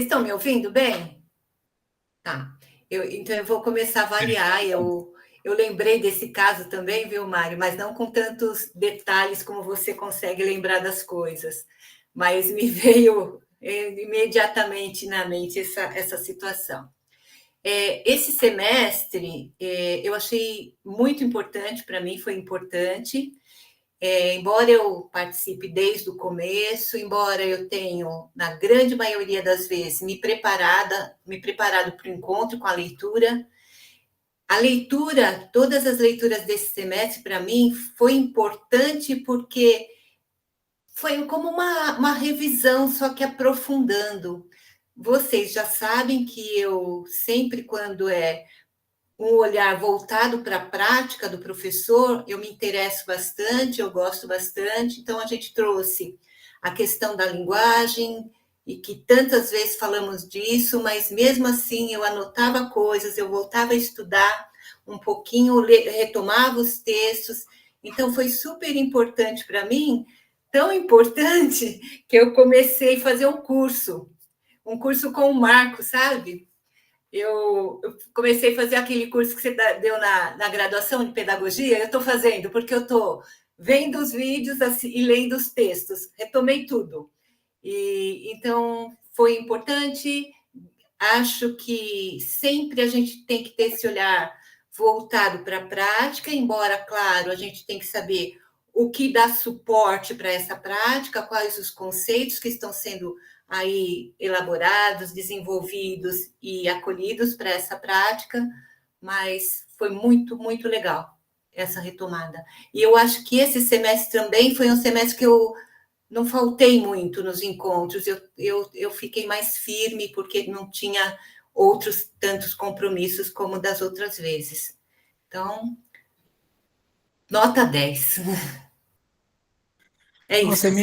Estão me ouvindo bem? Tá. Então, eu vou começar a avaliar. Eu lembrei desse caso também, viu, Mário? Mas não com tantos detalhes como você consegue lembrar das coisas. Mas me veio imediatamente na mente essa situação. Esse semestre eu achei muito importante, para mim foi importante. Embora eu participe desde o começo, embora eu tenha, na grande maioria das vezes, me preparado para o encontro com a leitura, todas as leituras desse semestre, para mim, foi importante porque foi como uma revisão, só que aprofundando. Vocês já sabem que eu sempre, quando um olhar voltado para a prática do professor, eu me interesso bastante, eu gosto bastante. Então, a gente trouxe a questão da linguagem, e que tantas vezes falamos disso, mas mesmo assim eu anotava coisas, eu voltava a estudar um pouquinho, retomava os textos. Então, foi super importante para mim, tão importante que eu comecei a fazer um curso com o Marco, sabe? Eu comecei a fazer aquele curso que você deu na graduação de pedagogia, eu estou fazendo, porque eu estou vendo os vídeos assim, e lendo os textos, retomei tudo. Então, foi importante. Acho que sempre a gente tem que ter esse olhar voltado para a prática, embora, claro, a gente tem que saber o que dá suporte para essa prática, quais os conceitos que estão sendo aí elaborados, desenvolvidos e acolhidos para essa prática, mas foi muito, muito legal essa retomada. E eu acho que esse semestre também foi um semestre que eu não faltei muito nos encontros, eu fiquei mais firme, porque não tinha outros tantos compromissos como das outras vezes. Então, nota 10. É Nossa, isso.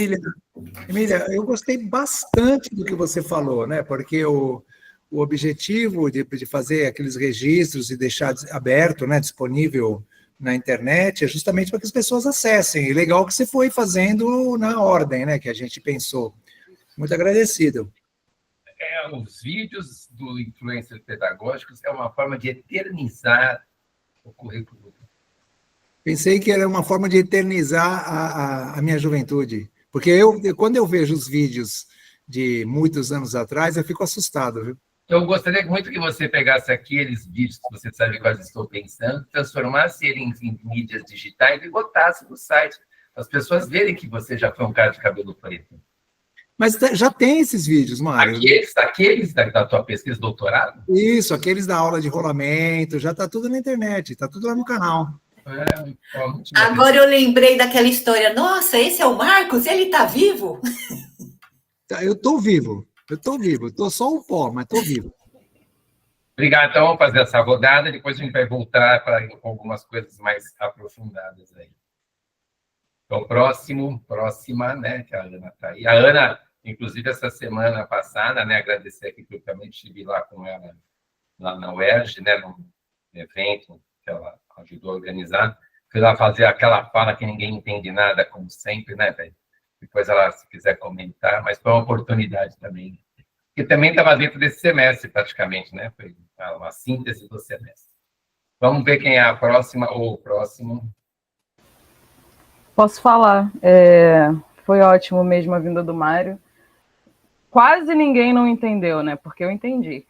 Emília, eu gostei bastante do que você falou, né? Porque o objetivo de fazer aqueles registros e deixar aberto, né, disponível na internet, é justamente para que as pessoas acessem. E legal que você foi fazendo na ordem, né, que a gente pensou. Muito agradecido. Os vídeos do Influencer Pedagógicos é uma forma de eternizar o currículo. Pensei que era uma forma de eternizar a minha juventude. Porque quando eu vejo os vídeos de muitos anos atrás, eu fico assustado, viu? Eu gostaria muito que você pegasse aqueles vídeos que você sabe quais estou pensando, transformasse eles em mídias digitais e botasse no site, para as pessoas verem que você já foi um cara de cabelo preto. Mas já tem esses vídeos, Mário. Aqueles da tua pesquisa de doutorado? Isso, aqueles da aula de rolamento, já está tudo na internet, está tudo lá no canal. Agora eu lembrei daquela história. Nossa, esse é o Marcos? Ele está vivo? Eu estou vivo, estou só um pó, mas estou vivo. Obrigado, então vamos fazer essa rodada, depois a gente vai voltar para algumas coisas mais aprofundadas aí. Então, próxima, né, que a Ana está aí. A Ana, inclusive, essa semana passada, né, agradecer aqui publicamente, estive lá com ela, lá na UERJ, né, num evento que ela ajudou a organizar. Fui lá fazer aquela fala que ninguém entende nada, como sempre, né, velho? Depois ela, se quiser comentar, mas foi uma oportunidade também. Que também estava dentro desse semestre, praticamente, né? Foi uma síntese do semestre. Vamos ver quem é a próxima ou o próximo. Posso falar. Foi ótimo mesmo a vinda do Mário. Quase ninguém não entendeu, né? Porque eu entendi.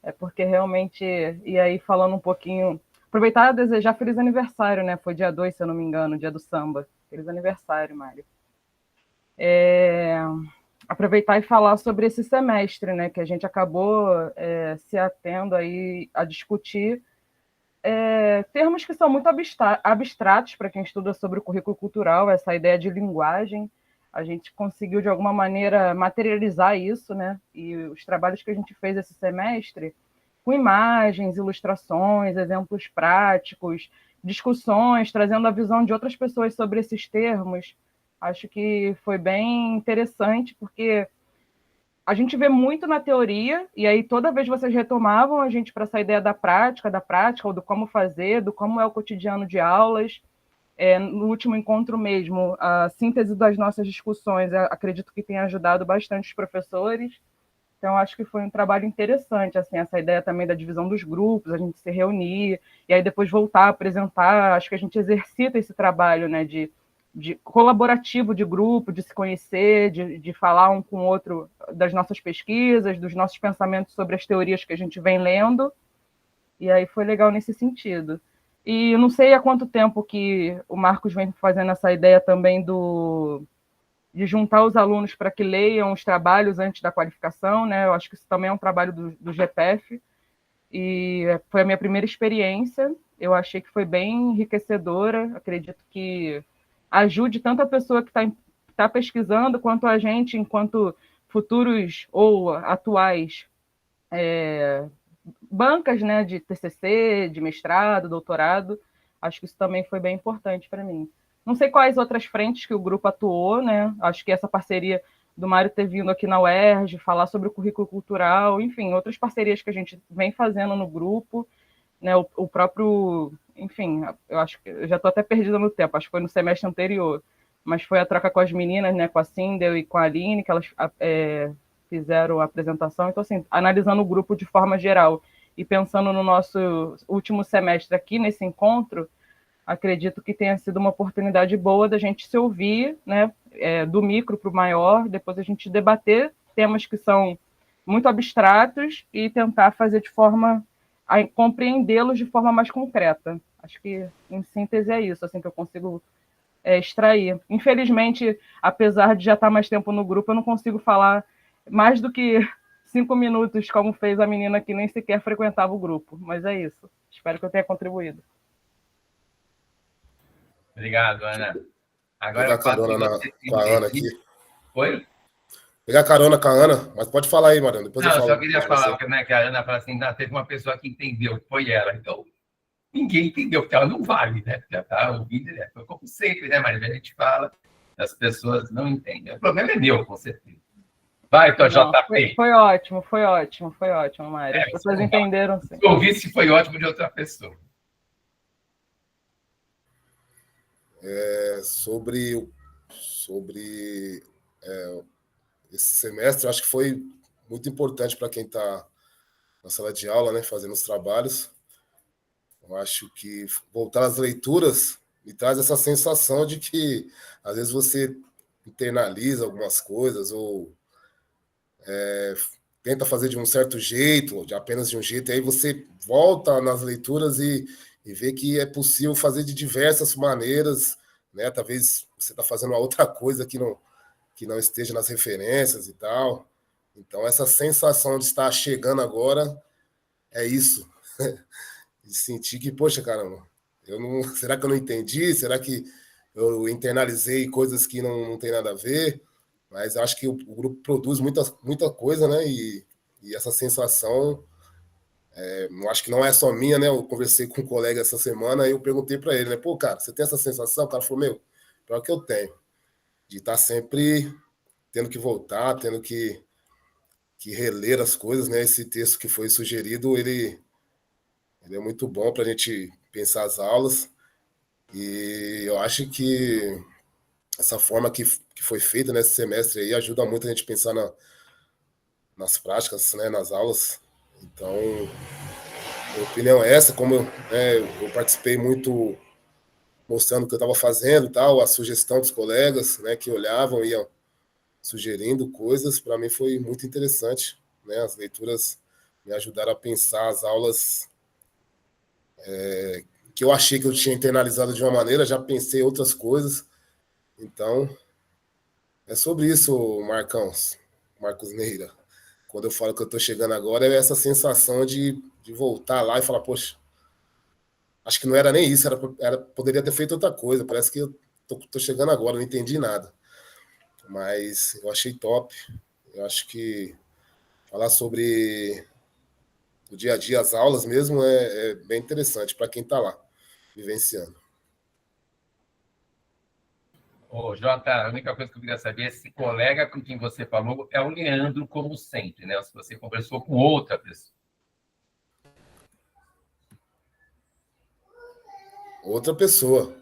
É porque realmente... E aí, falando um pouquinho... Aproveitar e desejar feliz aniversário, né? Foi dia 2, se eu não me engano, dia do samba. Feliz aniversário, Mário. Aproveitar e falar sobre esse semestre, né? Que a gente acabou se atendo aí a discutir termos que são muito abstratos para quem estuda sobre o currículo cultural, essa ideia de linguagem. A gente conseguiu, de alguma maneira, materializar isso, né? E os trabalhos que a gente fez esse semestre, com imagens, ilustrações, exemplos práticos, discussões, trazendo a visão de outras pessoas sobre esses termos, acho que foi bem interessante, porque a gente vê muito na teoria, e aí toda vez vocês retomavam a gente para essa ideia da prática, ou do como fazer, do como é o cotidiano de aulas. No último encontro mesmo, a síntese das nossas discussões, acredito que tenha ajudado bastante os professores. Então, acho que foi um trabalho interessante, assim, essa ideia também da divisão dos grupos, a gente se reunir, e aí depois voltar a apresentar. Acho que a gente exercita esse trabalho, né, de colaborativo de grupo, de se conhecer, de falar um com o outro das nossas pesquisas, dos nossos pensamentos sobre as teorias que a gente vem lendo, e aí foi legal nesse sentido. E não sei há quanto tempo que o Marcos vem fazendo essa ideia também de juntar os alunos para que leiam os trabalhos antes da qualificação, né? Eu acho que isso também é um trabalho do GPF, e foi a minha primeira experiência. Eu achei que foi bem enriquecedora, acredito que ajude tanto a pessoa que está pesquisando, quanto a gente, enquanto futuros ou atuais bancas, né, de TCC, de mestrado, doutorado. Acho que isso também foi bem importante para mim. Não sei quais outras frentes que o grupo atuou, né? Acho que essa parceria do Mário ter vindo aqui na UERJ, falar sobre o currículo cultural, enfim, outras parcerias que a gente vem fazendo no grupo, né? O próprio, enfim, eu acho que eu já estou até perdida no tempo, acho que foi no semestre anterior, mas foi a troca com as meninas, né? Com a Sindel e com a Aline, que elas fizeram a apresentação. Então, assim, analisando o grupo de forma geral e pensando no nosso último semestre aqui, nesse encontro, acredito que tenha sido uma oportunidade boa da gente se ouvir, né, do micro para o maior, depois a gente debater temas que são muito abstratos e tentar fazer de forma a compreendê-los de forma mais concreta. Acho que, em síntese, é isso, assim, que eu consigo extrair. Infelizmente, apesar de já estar mais tempo no grupo, eu não consigo falar mais do que 5 minutos, como fez a menina que nem sequer frequentava o grupo. Mas é isso. Espero que eu tenha contribuído. Obrigado, Ana. Agora pegar carona com a Ana aqui. Oi? Pegar carona com a Ana, mas pode falar aí, Mariano. Depois não, eu falo. Só queria falar, né, que a Ana fala assim, teve uma pessoa que entendeu, foi ela. Então, ninguém entendeu, porque ela não vale, né? Já está ouvindo direto. Foi como sempre, né, Maria? A gente fala, as pessoas não entendem. O problema é meu, com certeza. Vai, então, JP. Foi ótimo, Mário. As pessoas entenderam, sim. Se eu ouvi se foi ótimo de outra pessoa. Sobre esse semestre, acho que foi muito importante para quem está na sala de aula, né, fazendo os trabalhos. Eu acho que voltar às leituras me traz essa sensação de que, às vezes, você internaliza algumas coisas ou tenta fazer de um certo jeito, apenas de um jeito, e aí você volta nas leituras e vê que é possível fazer de diversas maneiras, né? Talvez você está fazendo uma outra coisa que não esteja nas referências e tal. Então, essa sensação de estar chegando agora é isso. De sentir que, poxa, caramba, será que eu não entendi? Será que eu internalizei coisas que não tem nada a ver? Mas acho que o grupo produz muita coisa, né? E essa sensação, acho que não é só minha, né? Eu conversei com um colega essa semana e eu perguntei para ele, né? Pô, cara, você tem essa sensação? O cara falou, pior que eu tenho. De estar sempre tendo que voltar, tendo que reler as coisas, né? Esse texto que foi sugerido, ele é muito bom para a gente pensar as aulas. E eu acho que essa forma que foi feita nesse semestre aí ajuda muito a gente pensar nas práticas, né, nas aulas. Então, minha opinião é essa. Como eu participei muito mostrando o que eu estava fazendo e tal, a sugestão dos colegas, né, que olhavam e iam sugerindo coisas, para mim foi muito interessante, né? As leituras me ajudaram a pensar as aulas que eu achei que eu tinha internalizado de uma maneira, já pensei outras coisas. Então, é sobre isso, Marcos Neira. Quando eu falo que eu estou chegando agora, é essa sensação de voltar lá e falar, poxa, acho que não era nem isso, poderia ter feito outra coisa, parece que eu estou chegando agora, não entendi nada. Mas eu achei top. Eu acho que falar sobre o dia a dia, as aulas mesmo, é bem interessante para quem está lá, vivenciando. Ô, Jota, a única coisa que eu queria saber é esse colega com quem você falou é o Leandro, como sempre, né? Ou se você conversou com outra pessoa. Outra pessoa.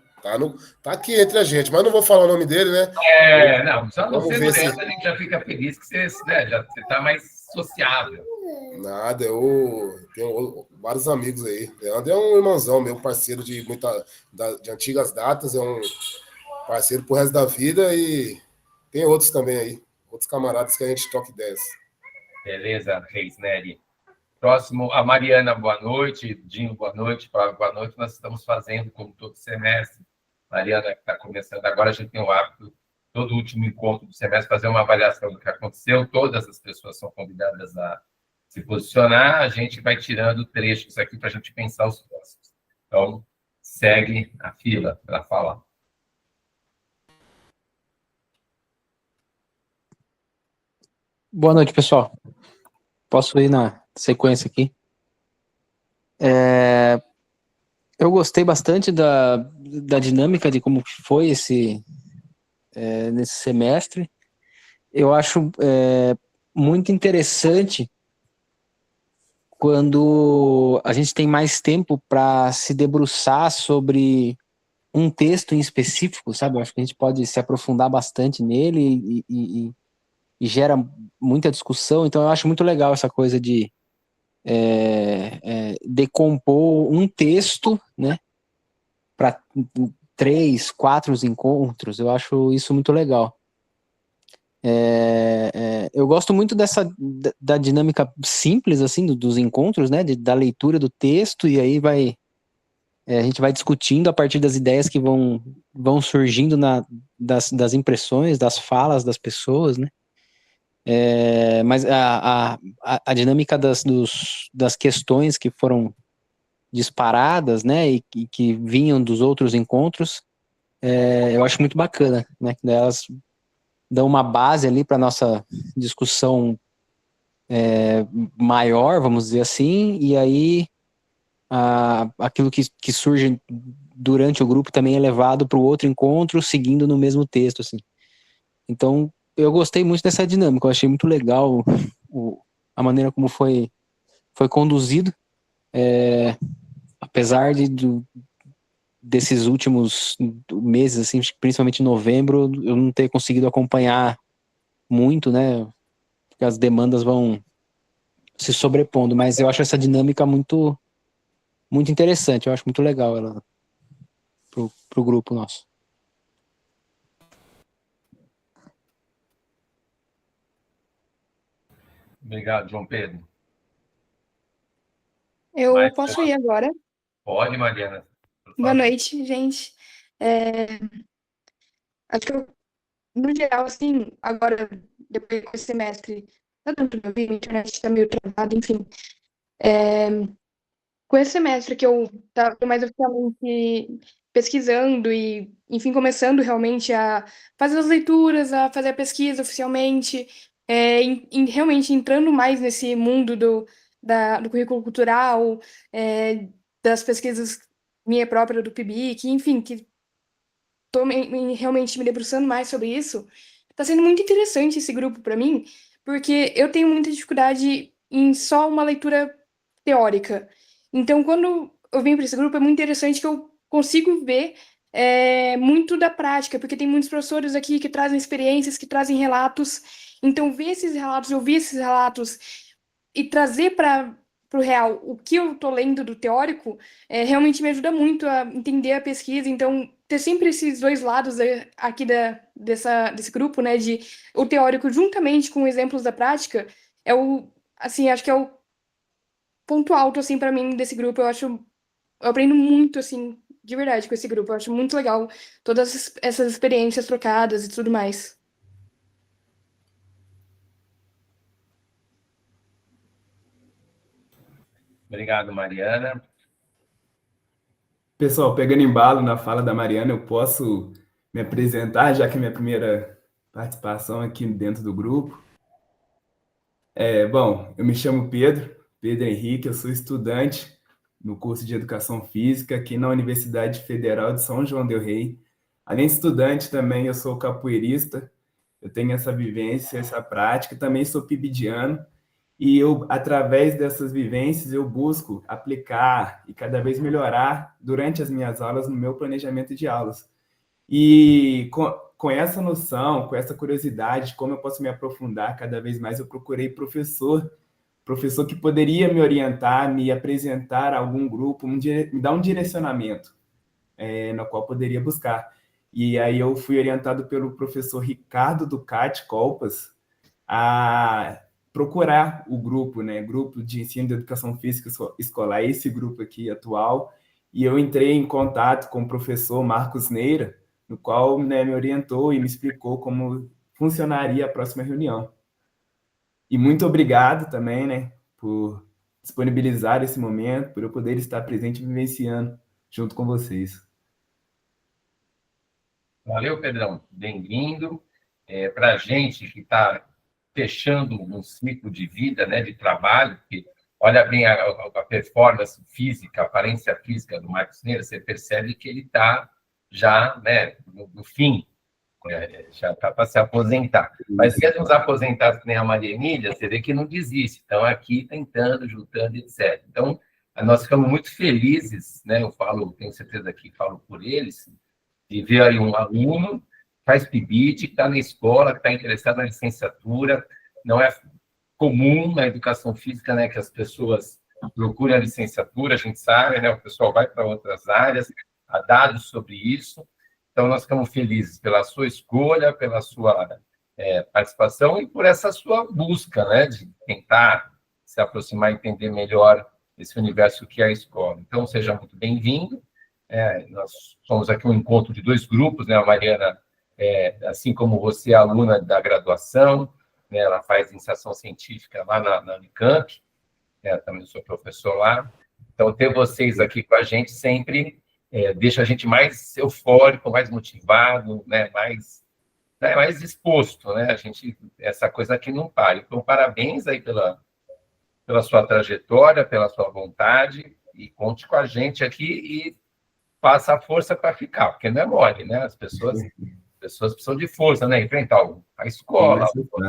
Tá aqui entre a gente, mas não vou falar o nome dele, né? Não, só no Vamos ver segurança a gente já fica feliz que você está mais sociável. Nada, eu tenho vários amigos aí. Leandro é um irmãozão, meu parceiro de de antigas datas, é um parceiro pro resto da vida e tem outros também aí, outros camaradas que a gente toca ideias. Beleza, Reis Nery. Próximo, a Mariana, boa noite. Dinho, boa noite. Flávio, boa noite. Nós estamos fazendo, como todo semestre, Mariana, que está começando agora, a gente tem o hábito, todo último encontro do semestre, fazer uma avaliação do que aconteceu. Todas as pessoas são convidadas a se posicionar. A gente vai tirando trechos aqui para a gente pensar os próximos. Então, segue a fila para falar. Boa noite, pessoal. Posso ir na sequência aqui? Eu gostei bastante da dinâmica de como foi nesse semestre. Eu acho muito interessante quando a gente tem mais tempo para se debruçar sobre um texto em específico, sabe? Eu acho que a gente pode se aprofundar bastante nele e gera muita discussão. Então eu acho muito legal essa coisa de decompor um texto, né, para 3, 4 encontros. Eu acho isso muito legal. Eu gosto muito da dinâmica simples assim dos encontros, né, da leitura do texto, e aí a gente vai discutindo a partir das ideias que vão surgindo das impressões, das falas das pessoas, né. Mas a dinâmica das questões que foram disparadas, né, e que vinham dos outros encontros, eu acho muito bacana, né, que elas dão uma base ali para nossa discussão maior, vamos dizer assim, e aí aquilo que surge durante o grupo também é levado para o outro encontro, seguindo no mesmo texto, assim. Então, eu gostei muito dessa dinâmica, eu achei muito legal a maneira como foi conduzido, apesar desses últimos meses, assim, principalmente em novembro, eu não ter conseguido acompanhar muito, né, porque as demandas vão se sobrepondo, mas eu acho essa dinâmica muito, muito interessante, eu acho muito legal ela pro grupo nosso. Obrigado, João Pedro. Eu posso ir agora. Pode, Mariana. Boa noite, gente. Acho que no geral, assim, agora, depois desse semestre, tá dando pra ouvir, a internet tá meio travada, enfim. Com esse semestre que eu tô mais oficialmente pesquisando e, enfim, começando realmente a fazer as leituras, a fazer a pesquisa oficialmente, realmente entrando mais nesse mundo do currículo cultural, das pesquisas minha própria do PIBIC, enfim, que estou realmente me debruçando mais sobre isso. Está sendo muito interessante esse grupo para mim, porque eu tenho muita dificuldade em só uma leitura teórica. Então, quando eu venho para esse grupo, é muito interessante que eu consigo ver muito da prática, porque tem muitos professores aqui que trazem experiências, que trazem relatos. Então, ver esses relatos, ouvir esses relatos e trazer para o real o que eu estou lendo do teórico, realmente me ajuda muito a entender a pesquisa. Então, ter sempre esses dois lados aqui desse grupo, né, de o teórico juntamente com exemplos da prática, assim, acho que é o ponto alto, assim, para mim, desse grupo. Eu aprendo muito, assim, de verdade, com esse grupo. Eu acho muito legal todas essas experiências trocadas e tudo mais. Obrigado, Mariana. Pessoal, pegando embalo na fala da Mariana, eu posso me apresentar, já que é minha primeira participação aqui dentro do grupo. Bom, eu me chamo Pedro Henrique, eu sou estudante no curso de Educação Física aqui na Universidade Federal de São João del Rei. Além de estudante, também eu sou capoeirista, eu tenho essa vivência, essa prática, também sou pibidiano, e eu, através dessas vivências, eu busco aplicar e cada vez melhorar durante as minhas aulas no meu planejamento de aulas. E com essa noção, com essa curiosidade, como eu posso me aprofundar cada vez mais, eu procurei professor que poderia me orientar, me apresentar a algum grupo, me dar um direcionamento no qual poderia buscar. E aí eu fui orientado pelo professor Ricardo Ducati Colpas a procurar o grupo, né? Grupo de ensino de educação física escolar, esse grupo aqui atual, e eu entrei em contato com o professor Marcos Neira, no qual, né, me orientou e me explicou como funcionaria a próxima reunião. E muito obrigado também, né, por disponibilizar esse momento, por eu poder estar presente e vivenciando junto com vocês. Valeu, Pedrão. Bem-vindo. Para a gente que está fechando um ciclo de vida, né, de trabalho, que olha bem a performance física, a aparência física do Marcos Neira, você percebe que ele está já, né, no fim, já está para se aposentar. Mas mesmo os aposentados, que nem a Maria Emília, você vê que não desiste, estão aqui tentando, juntando, etc. Então, nós ficamos muito felizes, né, eu falo, tenho certeza que falo por eles, de ver aí um aluno, faz PIBID, que está na escola, que está interessado na licenciatura. Não é comum na educação física, né, que as pessoas procurem a licenciatura, a gente sabe, né, o pessoal vai para outras áreas, há dados sobre isso. Então, nós ficamos felizes pela sua escolha, pela sua participação e por essa sua busca, né, de tentar se aproximar e entender melhor esse universo que é a escola. Então, seja muito bem-vindo. Nós somos aqui um encontro de dois grupos, né? A Mariana, assim como você, é aluna da graduação, né? Ela faz iniciação científica lá na Unicamp, também sou professor lá. Então, ter vocês aqui com a gente sempre deixa a gente mais eufórico, mais motivado, né? Mais disposto, né? Essa coisa aqui não para. Então, parabéns aí pela sua trajetória, pela sua vontade, e conte com a gente aqui e faça a força para ficar, porque não é mole, né? As pessoas precisam de força, né? Enfrentar a escola, o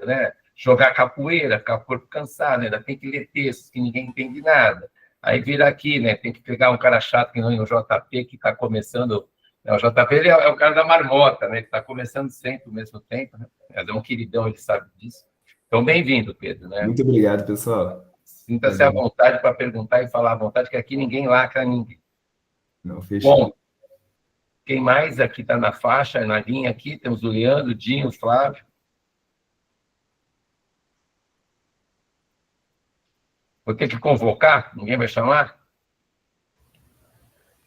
né? Jogar capoeira, ficar o corpo cansado, né? Ainda tem que ler textos que ninguém entende nada. Aí vira aqui, né? Tem que pegar um cara chato que não é o JP, que está começando. O JP ele é o cara da marmota, né? Ele está começando sempre ao mesmo tempo, né? É um queridão, ele sabe disso. Então, bem-vindo, Pedro, né? Muito obrigado, pessoal. Sinta-se à vontade para perguntar e falar à vontade, que aqui ninguém lacra ninguém. Não, fechou. Bom, quem mais aqui está na faixa, na linha aqui? Temos o Leandro, o Dinho, o Flávio. Vou ter que convocar? Ninguém vai chamar?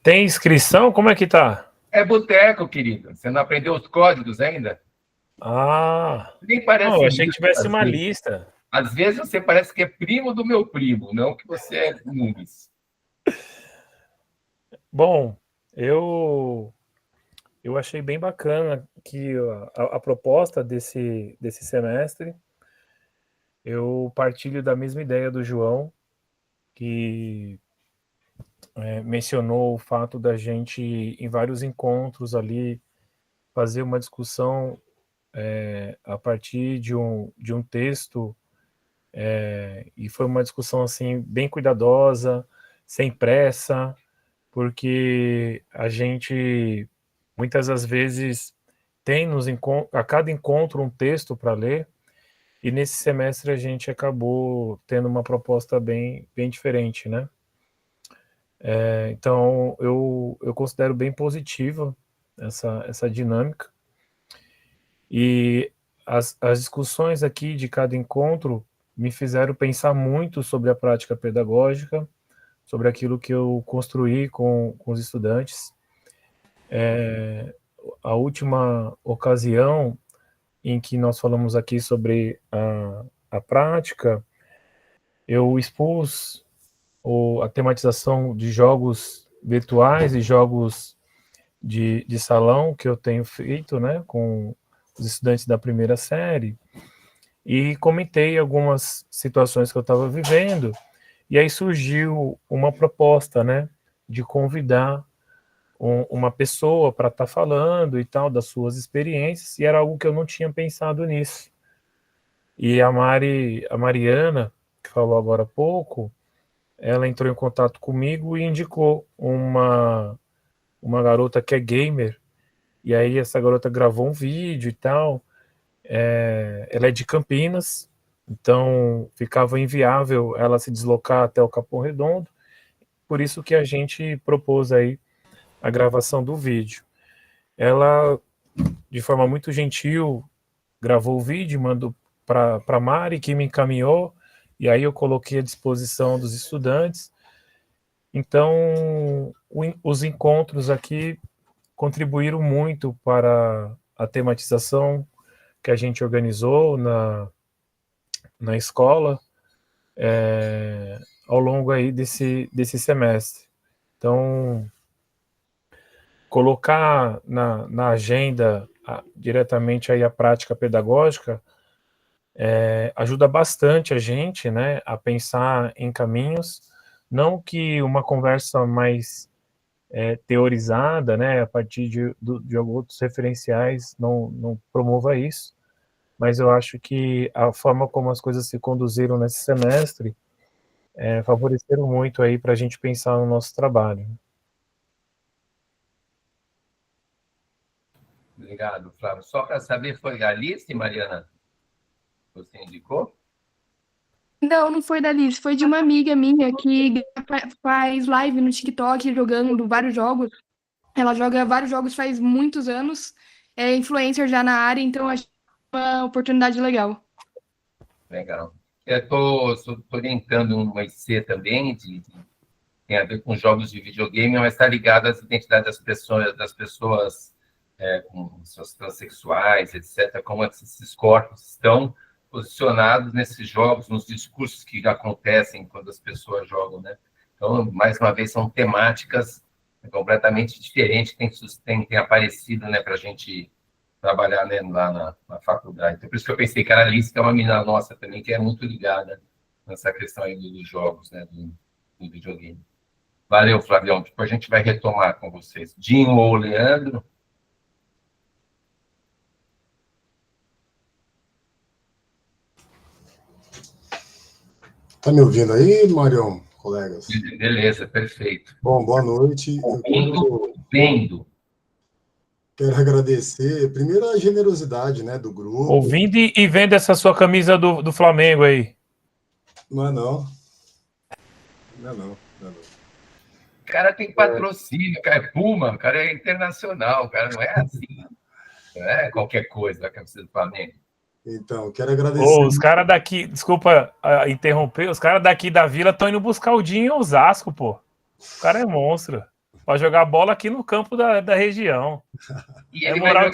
Tem inscrição? Como é que tá? É boteco, querido. Você não aprendeu os códigos ainda? Nem parece. Não, eu achei que tivesse uma lista. Às vezes você parece que é primo do meu primo, não que você é Nunes. Bom, eu achei bem bacana que a proposta desse semestre, eu partilho da mesma ideia do João, que mencionou o fato da gente, em vários encontros ali, fazer uma discussão a partir de um texto, e foi uma discussão assim bem cuidadosa, sem pressa, porque a gente muitas das vezes tem a cada encontro um texto para ler, e nesse semestre a gente acabou tendo uma proposta bem diferente, né? Então eu considero bem positiva essa dinâmica, e as discussões aqui de cada encontro me fizeram pensar muito sobre a prática pedagógica, sobre aquilo que eu construí com os estudantes. A última ocasião em que nós falamos aqui sobre a prática, eu expus a tematização de jogos virtuais e jogos de salão que eu tenho feito, né, com os estudantes da primeira série, e comentei algumas situações que eu estava vivendo, e aí surgiu uma proposta, né, de convidar uma pessoa para estar falando e tal, das suas experiências, e era algo que eu não tinha pensado nisso. E a Mariana, que falou agora há pouco, ela entrou em contato comigo e indicou uma garota que é gamer, e aí essa garota gravou um vídeo e tal. Ela é de Campinas, então ficava inviável ela se deslocar até o Capão Redondo, por isso que a gente propôs aí a gravação do vídeo. Ela, de forma muito gentil, gravou o vídeo, mandou para Mari, que me encaminhou, e aí eu coloquei à disposição dos estudantes. Então, os encontros aqui contribuíram muito para a tematização que a gente organizou na escola ao longo aí desse semestre. Então, colocar na agenda diretamente aí a prática pedagógica ajuda bastante a gente, né, a pensar em caminhos, não que uma conversa mais teorizada, né, a partir de outros referenciais não promova isso, mas eu acho que a forma como as coisas se conduziram nesse semestre favoreceram muito aí para a gente pensar no nosso trabalho. Obrigado, Flávio. Só para saber, foi Alice, Mariana? Você indicou? Não foi da Liz, foi de uma amiga minha que faz live no TikTok jogando vários jogos. Ela joga vários jogos faz muitos anos, é influencer já na área, então acho uma oportunidade legal. Legal. Eu estou orientando uma IC também, tem a ver com jogos de videogame, mas está ligado às identidades das pessoas com seus transexuais, etc., como esses corpos estão posicionados nesses jogos, nos discursos que acontecem quando as pessoas jogam, né? Então, mais uma vez, são temáticas completamente diferentes que tem aparecido, né, para a gente trabalhar, né, lá na faculdade. Então, por isso que eu pensei que a Alice, que é uma menina nossa também, que é muito ligada nessa questão aí dos jogos, né, do videogame. Valeu, Flavião. Depois a gente vai retomar com vocês. Dinho ou Leandro? Tá me ouvindo aí, Marião, colegas? Beleza, perfeito. Bom, boa noite. Vendo. Quero agradecer, primeiro, a generosidade, né, do grupo. Ouvindo e vendo essa sua camisa do Flamengo aí. Não é não. Não é não. O cara tem patrocínio, o cara é Puma, o cara é internacional, o cara não é assim. Não é qualquer coisa a camisa do Flamengo. Então, quero agradecer. Os caras daqui, desculpa interromper, os caras daqui da Vila estão indo buscar o Dinho em Osasco, pô. O cara é monstro. Vai jogar bola aqui no campo da região. E ele vai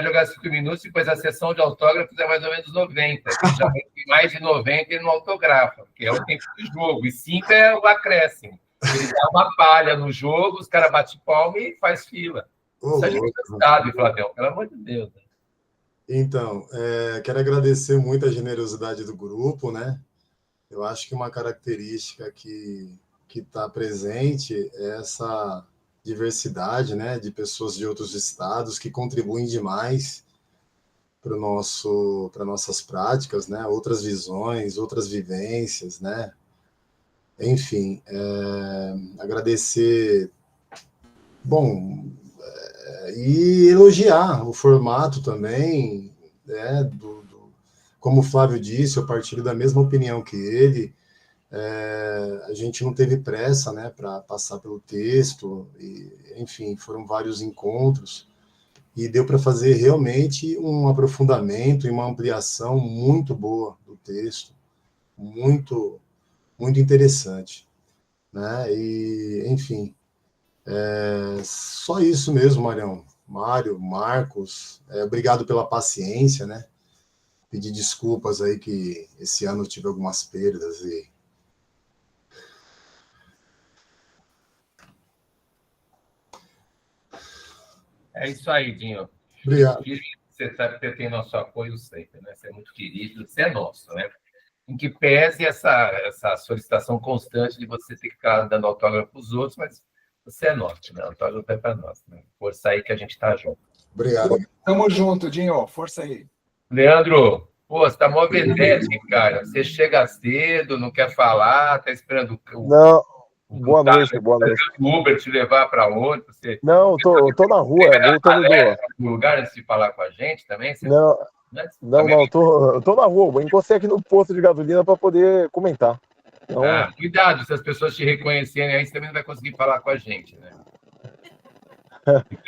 jogar 5 minutos, e depois a sessão de autógrafos é mais ou menos 90. Ele já tem mais de 90 ele não autografa, porque é o tempo do jogo. E 5 é o acréscimo. Ele dá uma palha no jogo, os caras batem palma e faz fila. Isso a gente sabe, Flavião, pelo amor de Deus. Então, quero agradecer muito a generosidade do grupo, né? Eu acho que uma característica que está presente é essa diversidade, né, de pessoas de outros estados que contribuem demais para nossas práticas, né? Outras visões, outras vivências, né? Enfim, agradecer, bom, e elogiar o formato também, né? Como o Flávio disse, eu partilho da mesma opinião que ele. A gente não teve pressa, né, para passar pelo texto, e, enfim, foram vários encontros, e deu para fazer realmente um aprofundamento e uma ampliação muito boa do texto, muito, muito interessante, né? E, enfim, só isso mesmo, Marião. Mário, Marcos, obrigado pela paciência, né? Pedir desculpas aí que esse ano eu tive algumas perdas e É isso aí, Dinho. obrigado. Você sabe que você tem nosso apoio sempre, né? Você é muito querido, você é nosso, né? Em que pese essa solicitação constante de você ter que ficar dando autógrafo para os outros, mas você é nosso, né? O autógrafo é para nós, né? Força aí que a gente está junto. Obrigado. Tamo junto, Dinho. Força aí. Leandro, pô, você tá mó vedete, cara. Você chega cedo, não quer falar, tá esperando o... Não, Boa noite, boa noite. O Uber te levar para onde? Você... Não, eu tô na rua, voltando do lugar antes de falar com a gente também? Você... Não, eu tô na rua, eu encostei aqui no posto de gasolina para poder comentar. Então... cuidado, se as pessoas te reconhecerem, aí você também não vai conseguir falar com a gente, né?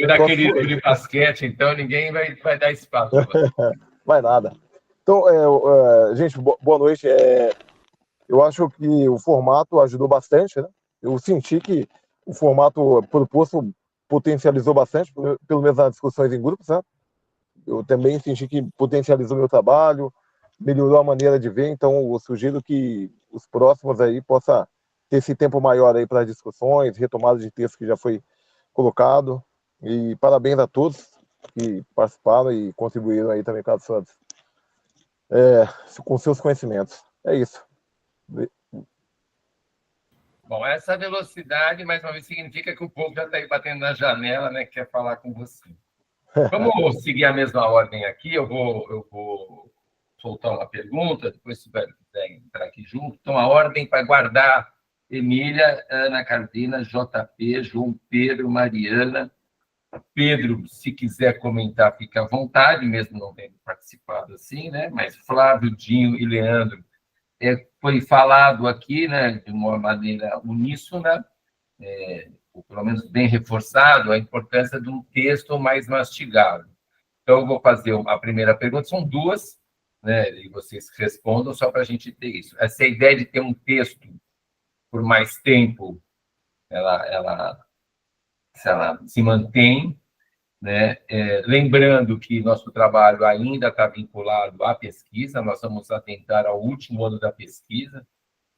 Daquele de basquete, então ninguém vai dar espaço. Vai nada. Então, gente, boa noite. Eu acho que o formato ajudou bastante, né? Eu senti que o formato proposto potencializou bastante, pelo menos nas discussões em grupos, né? Eu também senti que potencializou meu trabalho, melhorou a maneira de ver, então eu sugiro que os próximos aí possa ter esse tempo maior aí para discussões, retomada de texto que já foi colocado, e parabéns a todos que participaram e contribuíram aí também, Carlos Santos, com seus conhecimentos. É isso. Bom, essa velocidade, mais uma vez, significa que o povo já está aí batendo na janela, né? Quer falar com você. Vamos seguir a mesma ordem aqui. Eu vou soltar uma pergunta, depois se quiser entrar aqui junto. Então, a ordem para guardar: Emília, Ana Carolina, JP, João Pedro, Mariana. Pedro, se quiser comentar, fica à vontade, mesmo não tendo participado assim, né? Mas Flávio, Dinho e Leandro, foi falado aqui, né, de uma maneira uníssona, ou pelo menos bem reforçado, a importância de um texto mais mastigado. Então, eu vou fazer a primeira pergunta, são duas, né, e vocês respondam só para a gente ter isso. Essa ideia de ter um texto por mais tempo, ela se mantém, né? Lembrando que nosso trabalho ainda está vinculado à pesquisa, nós vamos atentar ao último ano da pesquisa.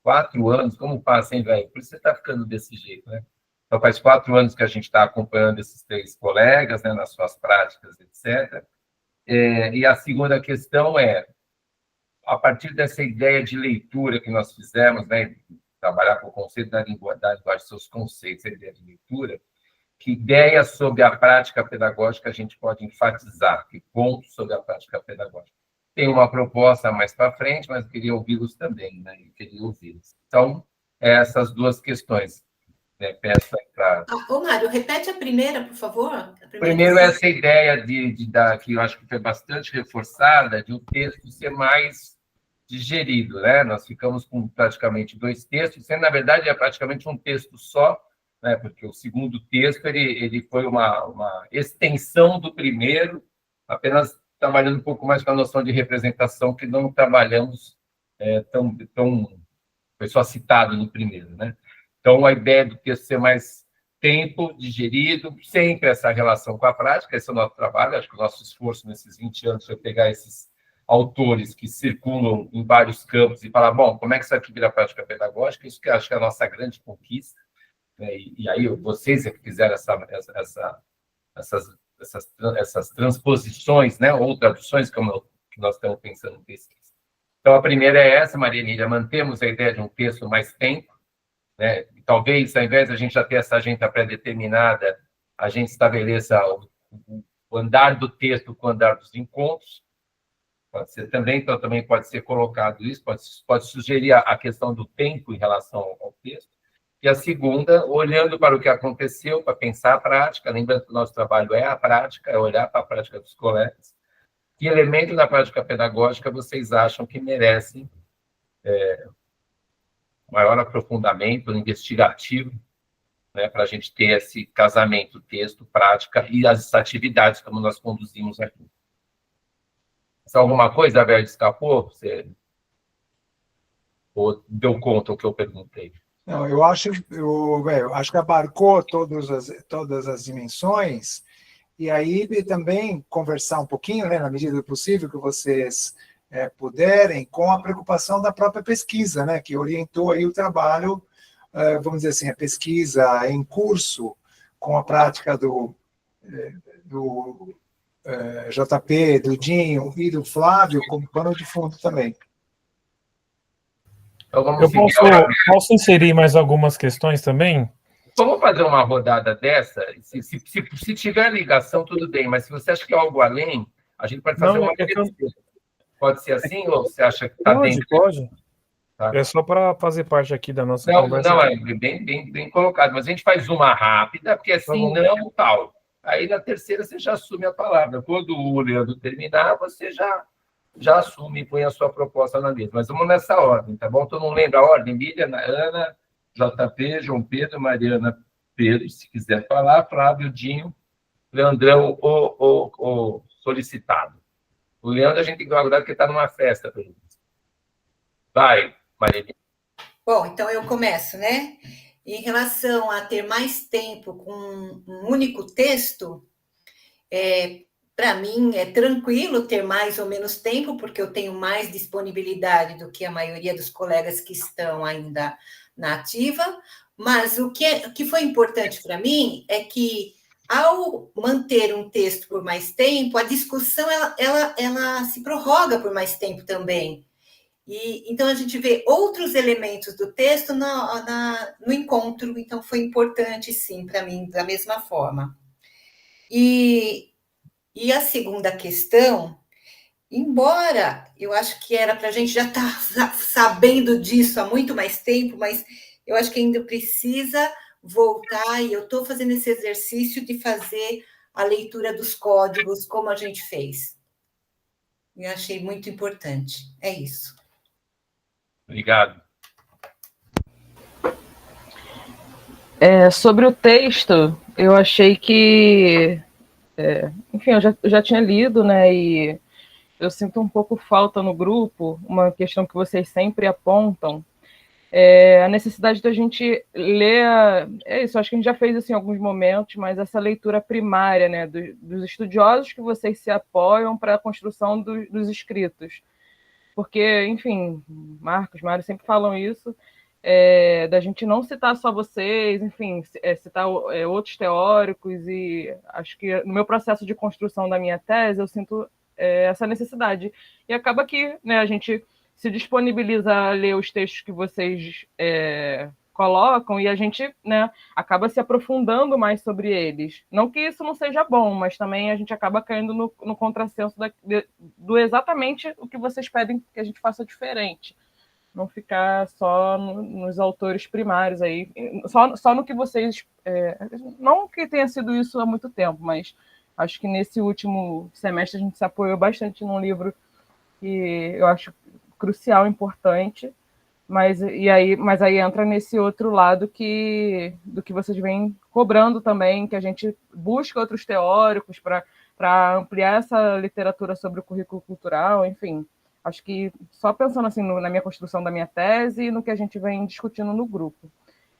4 anos, como passa, hein, velho? Por isso você está ficando desse jeito, né? Então, faz 4 anos que a gente está acompanhando esses 3 colegas, né, nas suas práticas, etc. E a segunda questão a partir dessa ideia de leitura que nós fizemos, né, trabalhar com o conceito da linguagem, seus conceitos, a ideia de leitura, que ideia sobre a prática pedagógica a gente pode enfatizar? Que pontos sobre a prática pedagógica? Tem uma proposta mais para frente, mas eu queria ouvi-los também, né? Eu queria ouvi-los. Então, essas duas questões. Né? Peço para... Ô, Mário, repete a primeira, por favor. Primeiro, essa ideia que eu acho que foi bastante reforçada, de o texto ser mais digerido, né? Nós ficamos com praticamente 2 textos, sendo, na verdade, é praticamente um texto só, né, porque o segundo texto ele foi uma extensão do primeiro, apenas trabalhando um pouco mais com a noção de representação, que não trabalhamos foi só citado no primeiro, né? Então, a ideia do texto ser mais tempo, digerido, sempre essa relação com a prática, esse é o nosso trabalho, acho que o nosso esforço nesses 20 anos foi pegar esses autores que circulam em vários campos e falar, bom, como é que isso aqui vira prática pedagógica? Isso que eu acho que é a nossa grande conquista. E aí vocês é que fizeram essas transposições, né, ou traduções, que nós estamos pensando em pesquisa. Então, a primeira é essa, Maria Emília, mantemos a ideia de um texto mais tempo, né, e talvez, ao invés de a gente já ter essa agenda pré-determinada, a gente estabeleça o andar do texto com o andar dos encontros, pode ser também, então também pode ser colocado isso, pode sugerir a questão do tempo em relação ao texto. E a segunda, olhando para o que aconteceu, para pensar a prática, lembrando que o nosso trabalho é a prática, é olhar para a prática dos colegas. Que elemento da prática pedagógica vocês acham que merecem maior aprofundamento investigativo, né, para a gente ter esse casamento, texto, prática e as atividades como nós conduzimos aqui? Se alguma coisa, Abel, escapou? Você ou deu conta do que eu perguntei? Não, eu acho que abarcou todas as dimensões, e aí também conversar um pouquinho, né, na medida do possível que vocês puderem, com a preocupação da própria pesquisa, né, que orientou aí o trabalho, vamos dizer assim, a pesquisa em curso, com a prática do JP, do Dinho e do Flávio como pano de fundo também. Então, eu posso inserir mais algumas questões também? Vamos fazer uma rodada dessa? Se tiver ligação, tudo bem, mas se você acha que é algo além, a gente pode fazer uma pesquisa. Pode ser assim, ou você acha que está dentro? Pode. Tá? É só para fazer parte aqui da nossa Não, conversa. não, é bem colocado, mas a gente faz uma rápida, porque assim Tá não, tal. Aí na terceira você já assume a palavra. Quando o Leandro terminar, você já assume e põe a sua proposta na mesa. Mas vamos nessa ordem, tá bom? Todo mundo lembra a ordem? Miriam, Ana, JP, João Pedro, Mariana, Pedro, se quiser falar, Flávio, Dinho, Leandrão, o solicitado. O Leandro a gente tem que aguardar porque está numa festa. Vai, Mariana. Bom, então eu começo, né? Em relação a ter mais tempo com um único texto, para mim é tranquilo ter mais ou menos tempo, porque eu tenho mais disponibilidade do que a maioria dos colegas que estão ainda na ativa, mas o que foi importante para mim é que, ao manter um texto por mais tempo, a discussão ela se prorroga por mais tempo também. E então a gente vê outros elementos do texto no encontro, então foi importante, sim, para mim, da mesma forma. E a segunda questão, embora eu acho que era para a gente já estar sabendo disso há muito mais tempo, mas eu acho que ainda precisa voltar, e eu estou fazendo esse exercício de fazer a leitura dos códigos, como a gente fez. Eu achei muito importante. É isso. Obrigado. Sobre o texto, eu achei que... enfim, eu já tinha lido, né, e eu sinto um pouco falta no grupo, uma questão que vocês sempre apontam, a necessidade da gente ler, é isso, acho que a gente já fez isso em alguns momentos, mas essa leitura primária, né, dos estudiosos que vocês se apoiam para a construção dos escritos. Porque, enfim, Marcos, Mário sempre falam isso, da gente não citar só vocês, enfim, citar outros teóricos, e acho que no meu processo de construção da minha tese eu sinto essa necessidade. E acaba que, né, a gente se disponibiliza a ler os textos que vocês colocam, e a gente, né, acaba se aprofundando mais sobre eles. Não que isso não seja bom, mas também a gente acaba caindo no contrassenso do exatamente o que vocês pedem que a gente faça diferente. Não ficar só nos autores primários aí, só no que vocês... não que tenha sido isso há muito tempo, mas acho que nesse último semestre a gente se apoiou bastante num livro que eu acho crucial, importante, mas aí entra nesse outro lado do que vocês vêm cobrando também, que a gente busca outros teóricos para ampliar essa literatura sobre o currículo cultural, enfim. Acho que só pensando assim na minha construção da minha tese e no que a gente vem discutindo no grupo.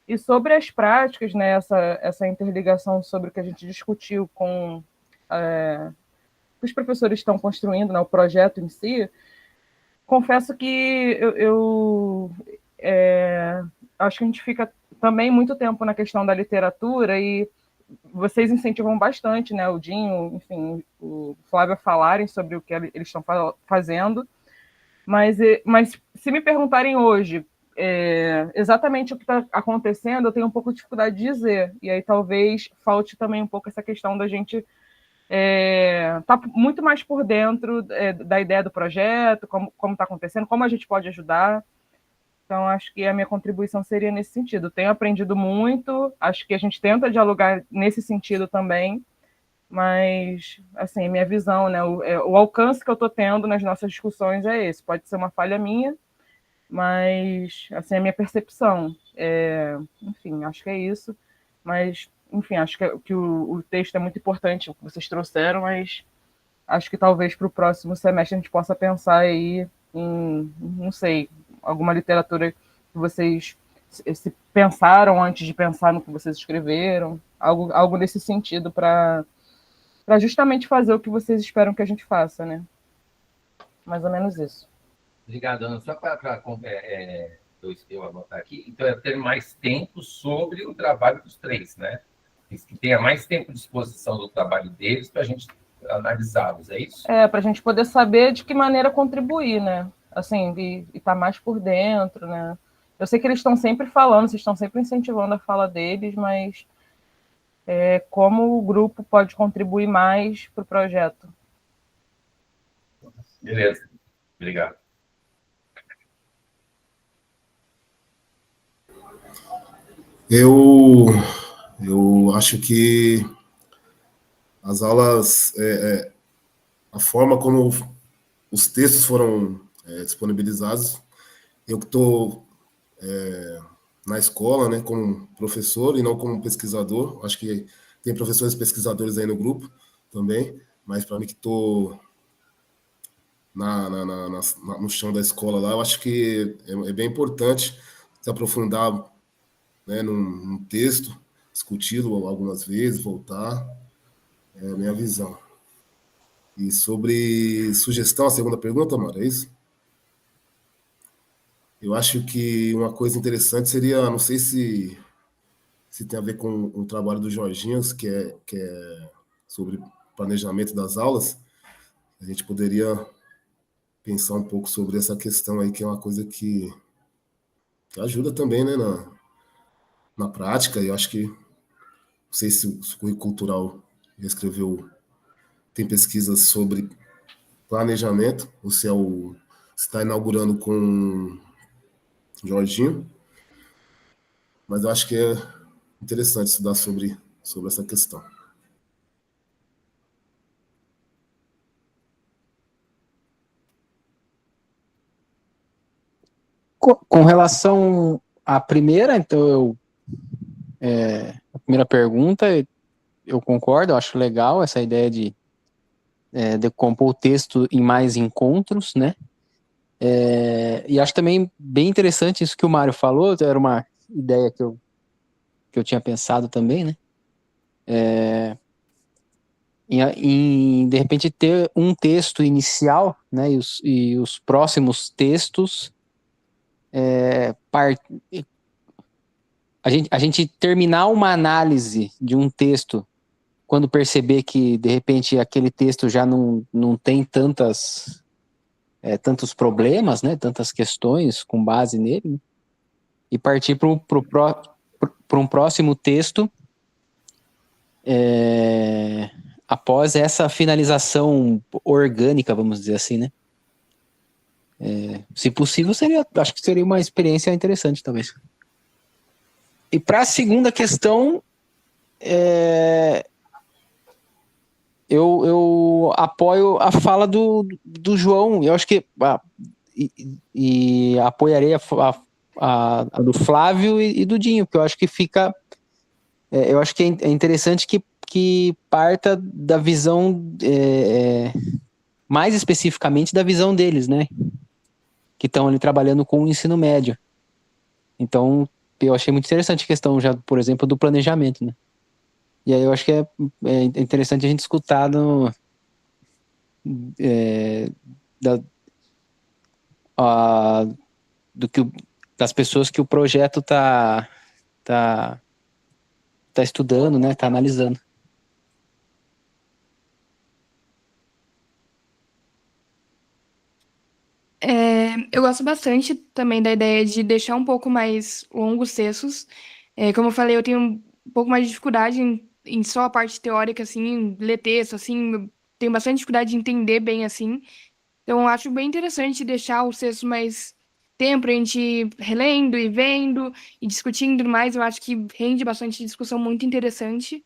E sobre as práticas, né, essa interligação sobre o que a gente discutiu com que os professores estão construindo, né, o projeto em si, confesso que eu acho que a gente fica também muito tempo na questão da literatura, e vocês incentivam bastante, né, o Dinho, enfim, o Flávio a falarem sobre o que eles estão fazendo, mas se me perguntarem hoje exatamente o que está acontecendo, eu tenho um pouco de dificuldade de dizer, e aí talvez falte também um pouco essa questão da gente tá muito mais por dentro da ideia do projeto, como está acontecendo, como a gente pode ajudar. Então, acho que a minha contribuição seria nesse sentido. Tenho aprendido muito, acho que a gente tenta dialogar nesse sentido também, mas, assim, minha visão, né, o alcance que eu estou tendo nas nossas discussões é esse. Pode ser uma falha minha, mas, assim, a minha percepção. Enfim, acho que é isso. Mas, enfim, acho que o texto é muito importante, o que vocês trouxeram, mas acho que talvez para o próximo semestre a gente possa pensar aí em, não sei, alguma literatura que vocês se pensaram antes de pensar no que vocês escreveram, algo nesse sentido para justamente fazer o que vocês esperam que a gente faça, né? Mais ou menos isso. Obrigado, Ana. Só para eu anotar aqui, então é ter mais tempo sobre o trabalho dos três, né? Que tenha mais tempo de exposição do trabalho deles para a gente analisá-los, é isso? Para a gente poder saber de que maneira contribuir, né? Assim, e estar mais por dentro, né? Eu sei que eles estão sempre falando, vocês estão sempre incentivando a fala deles, mas como o grupo pode contribuir mais para o projeto? Beleza, obrigado. Eu acho que as aulas, a forma como os textos foram disponibilizados, eu que estou na escola, né, como professor e não como pesquisador, acho que tem professores pesquisadores aí no grupo também, mas para mim que estou no chão da escola lá, eu acho que é bem importante se aprofundar, né, num texto, discutido algumas vezes, voltar, é a minha visão. E sobre sugestão, a segunda pergunta, Mara, é isso? Eu acho que uma coisa interessante seria, não sei se tem a ver com o trabalho do Jorginho, que é sobre planejamento das aulas, a gente poderia pensar um pouco sobre essa questão aí, que é uma coisa que ajuda também, né, na prática. E eu acho que, não sei se o Currículo Cultural já escreveu, tem pesquisas sobre planejamento, ou se está inaugurando com o Jorginho, mas eu acho que é interessante estudar sobre essa questão. Com relação à primeira, então a primeira pergunta, eu concordo, eu acho legal essa ideia de decompor o texto em mais encontros, né? E acho também bem interessante isso que o Mário falou, era uma ideia que eu tinha pensado também, né? De repente ter um texto inicial, né? E os próximos textos a gente terminar uma análise de um texto quando perceber que, de repente, aquele texto já não tem tantos problemas, né, tantas questões com base nele, né, e partir para um próximo texto após essa finalização orgânica, vamos dizer assim, né? Se possível, acho que seria uma experiência interessante, talvez. E para a segunda questão, eu apoio a fala do João. Eu acho que e apoiarei a do Flávio e do Dinho, porque eu acho que fica. Eu acho que é interessante que parta da visão, mais especificamente da visão deles, né? Que estão ali trabalhando com o ensino médio. Então, eu achei muito interessante a questão, já, por exemplo, do planejamento, né? E aí eu acho que é interessante a gente escutar das pessoas que o projeto tá estudando, né? Tá analisando. Eu gosto bastante também da ideia de deixar um pouco mais longos textos. Como eu falei, eu tenho um pouco mais de dificuldade em só a parte teórica, assim, ler texto, assim, eu tenho bastante dificuldade de entender bem, assim. Então, eu acho bem interessante deixar os textos mais tempo pra gente ir relendo e vendo e discutindo mais. Eu acho que rende bastante discussão muito interessante.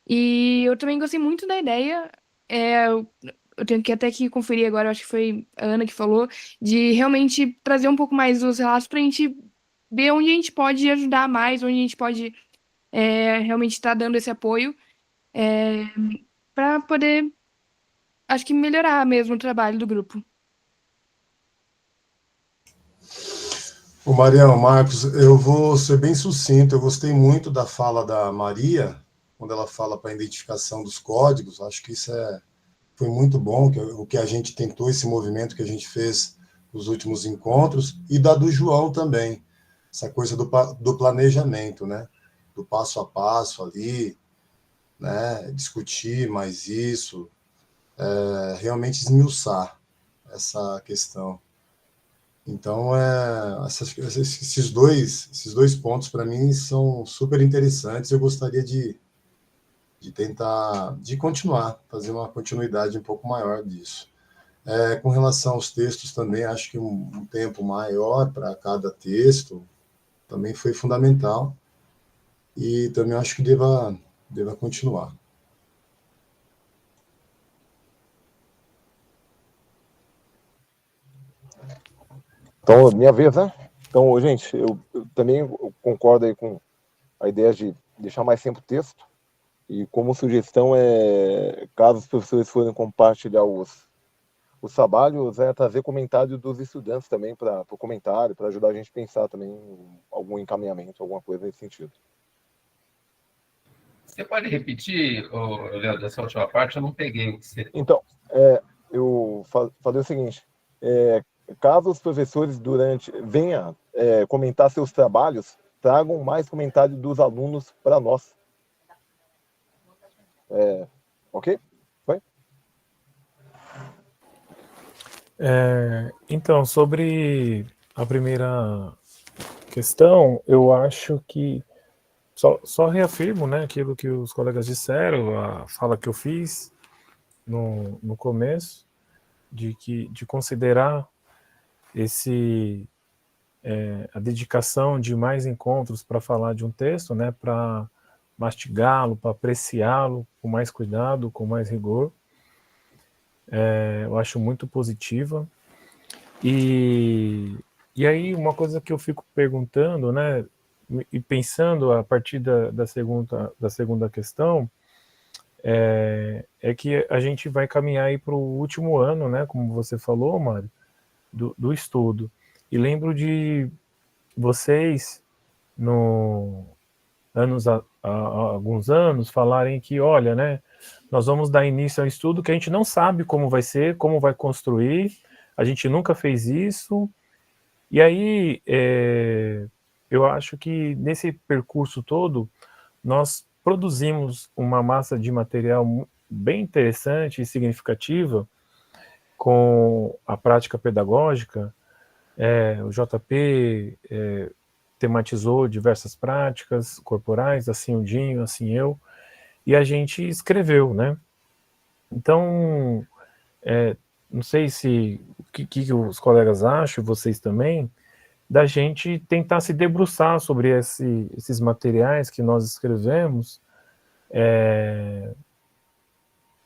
E eu também gostei muito da ideia. Eu tenho que até que conferir agora, eu acho que foi a Ana que falou, de realmente trazer um pouco mais os relatos para a gente ver onde a gente pode ajudar mais, onde a gente pode realmente estar dando esse apoio, para poder, acho que melhorar mesmo o trabalho do grupo. Ô Marião, Marcos, eu vou ser bem sucinto. Eu gostei muito da fala da Maria, quando ela fala para a identificação dos códigos. Acho que isso foi muito bom, o que a gente tentou, esse movimento que a gente fez nos últimos encontros, e da do João também, essa coisa do planejamento, né? Do passo a passo ali, né? Discutir mais isso, realmente esmiuçar essa questão. Então, esses dois pontos, para mim, são super interessantes. Eu gostaria de tentar, de continuar, fazer uma continuidade um pouco maior disso. Com relação aos textos também, acho que um tempo maior para cada texto também foi fundamental. e também acho que deva continuar. Então, minha vez, né? Então, gente, eu também concordo aí com a ideia de deixar mais sempre o texto. E como sugestão, caso os professores forem compartilhar os trabalhos, trazer comentário dos estudantes também para o comentário, para ajudar a gente a pensar também em algum encaminhamento, alguma coisa nesse sentido. Você pode repetir, Leandro, essa última parte? Eu não peguei o que você... Então, eu falei o seguinte, caso os professores venham comentar seus trabalhos, tragam mais comentários dos alunos para nós. Ok? Foi? Então, sobre a primeira questão, eu acho que só reafirmo, né, aquilo que os colegas disseram, a fala que eu fiz no começo, de considerar a dedicação de mais encontros para falar de um texto, né, para mastigá-lo, para apreciá-lo com mais cuidado, com mais rigor. Eu acho muito positiva. E aí, uma coisa que eu fico perguntando, né, e pensando a partir da segunda questão, é que a gente vai caminhar aí para o último ano, né, como você falou, Mário, do estudo. E lembro de vocês, há alguns anos, falarem que, olha, né, nós vamos dar início ao estudo que a gente não sabe como vai ser, como vai construir, a gente nunca fez isso. E aí, eu acho que nesse percurso todo, nós produzimos uma massa de material bem interessante e significativa com a prática pedagógica. O JP tematizou diversas práticas corporais, assim o Dinho, assim eu, e a gente escreveu, né? Então, não sei o que os colegas acham, vocês também, da gente tentar se debruçar sobre esses materiais que nós escrevemos,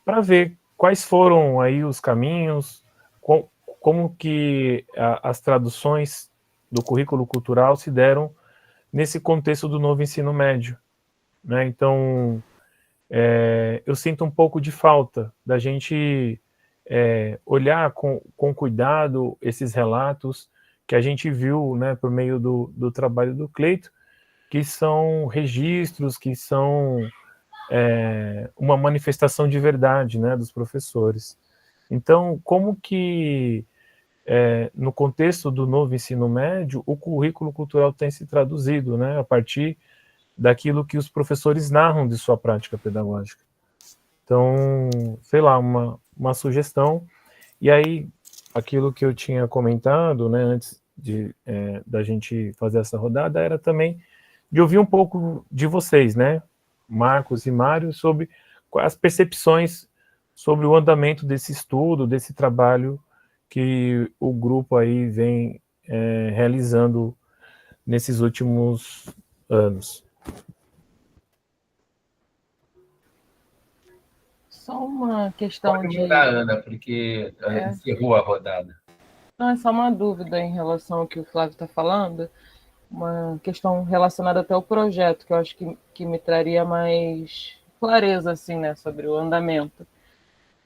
para ver quais foram aí os caminhos, como que as traduções do currículo cultural se deram nesse contexto do novo ensino médio, né? Então, eu sinto um pouco de falta da gente olhar com cuidado esses relatos que a gente viu, né, por meio do trabalho do Cleito, que são registros, que são uma manifestação de verdade, né, dos professores. Então, como que, no contexto do novo ensino médio, o currículo cultural tem se traduzido, né, a partir daquilo que os professores narram de sua prática pedagógica? Então, sei lá, uma sugestão. E aí, aquilo que eu tinha comentado, né, antes da gente fazer essa rodada, era também de ouvir um pouco de vocês, né, Marcos e Mário, sobre as percepções sobre o andamento desse estudo, desse trabalho que o grupo aí vem realizando nesses últimos anos. Só uma questão Pode de... mudar, Ana, porque a Ana encerrou a rodada. Não, é só uma dúvida em relação ao que o Flávio está falando, uma questão relacionada até ao projeto, que eu acho que me traria mais clareza, assim, né, sobre o andamento.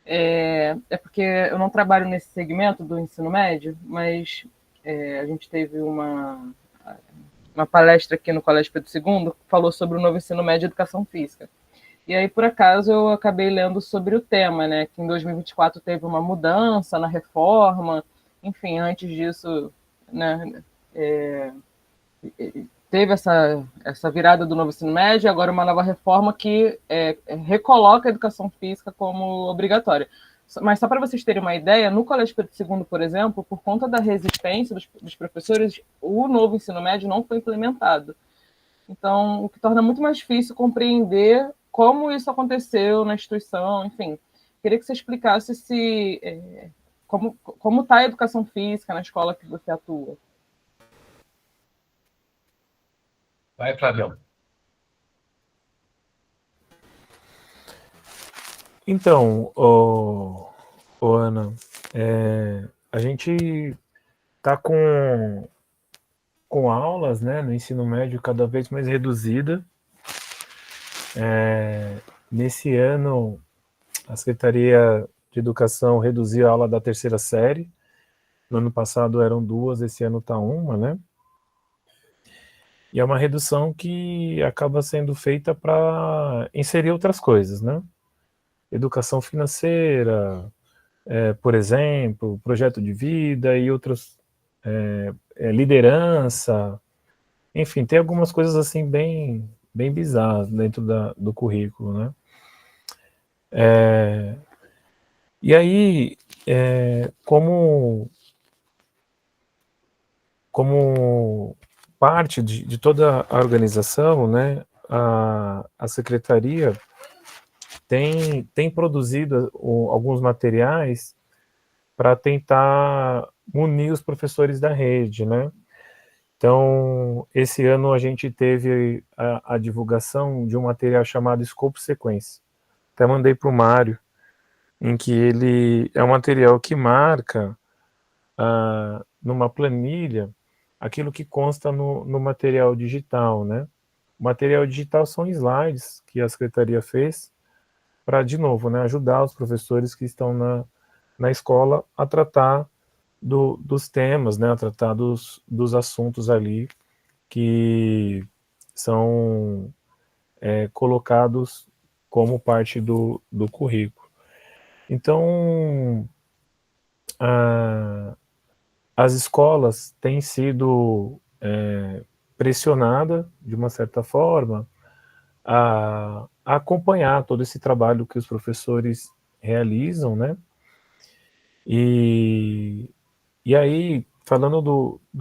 É porque eu não trabalho nesse segmento do ensino médio, mas a gente teve uma palestra aqui no Colégio Pedro II que falou sobre o novo ensino médio e educação física. E aí, por acaso, eu acabei lendo sobre o tema, né, que em 2024 teve uma mudança na reforma, enfim, antes disso, né, teve essa virada do novo ensino médio, agora uma nova reforma que recoloca a educação física como obrigatória. Mas só para vocês terem uma ideia, no Colégio Pedro II, por exemplo, por conta da resistência dos professores, o novo ensino médio não foi implementado. Então, o que torna muito mais difícil compreender como isso aconteceu na instituição, enfim. Queria que você explicasse como está a educação física na escola que você atua. Vai, Flavião. Então, Ana, a gente está com aulas, né, no ensino médio cada vez mais reduzida. Nesse ano, a Secretaria de Educação reduziu a aula da terceira série. No ano passado eram 2, esse ano está 1, né? E é uma redução que acaba sendo feita para inserir outras coisas, né? Educação financeira, por exemplo, projeto de vida e outros, liderança, enfim, tem algumas coisas assim bem bizarras dentro do currículo, né? E aí, como parte de toda a organização, né, a secretaria tem produzido alguns materiais para tentar munir os professores da rede, né? Então, esse ano a gente teve a divulgação de um material chamado Escopo Sequência. Até mandei para o Mário, em que ele é um material que marca numa planilha aquilo que consta no material digital, né? O material digital são slides que a secretaria fez para, de novo, né, ajudar os professores que estão na escola a tratar dos temas, né, a tratar dos assuntos ali que são colocados como parte do currículo. Então, as escolas têm sido pressionadas, de uma certa forma, a acompanhar todo esse trabalho que os professores realizam, né? E aí, falando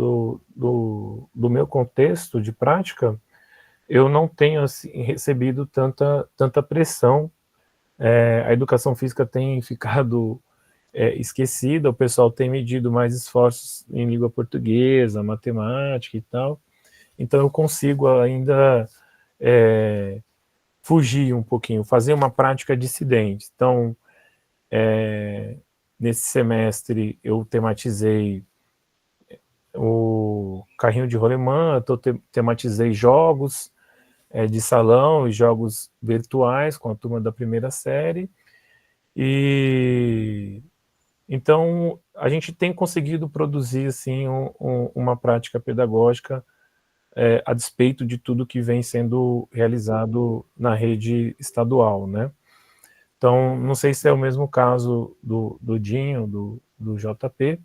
do meu contexto de prática, eu não tenho assim, recebido tanta pressão. A educação física tem ficado esquecida, o pessoal tem medido mais esforços em língua portuguesa, matemática e tal, então eu consigo ainda fugir um pouquinho, fazer uma prática dissidente. Então, nesse semestre eu tematizei o carrinho de rolemã, tematizei jogos de salão e jogos virtuais com a turma da primeira série, e então a gente tem conseguido produzir assim uma prática pedagógica a despeito de tudo que vem sendo realizado na rede estadual, né? Então, não sei se é o mesmo caso do Dinho, do JP,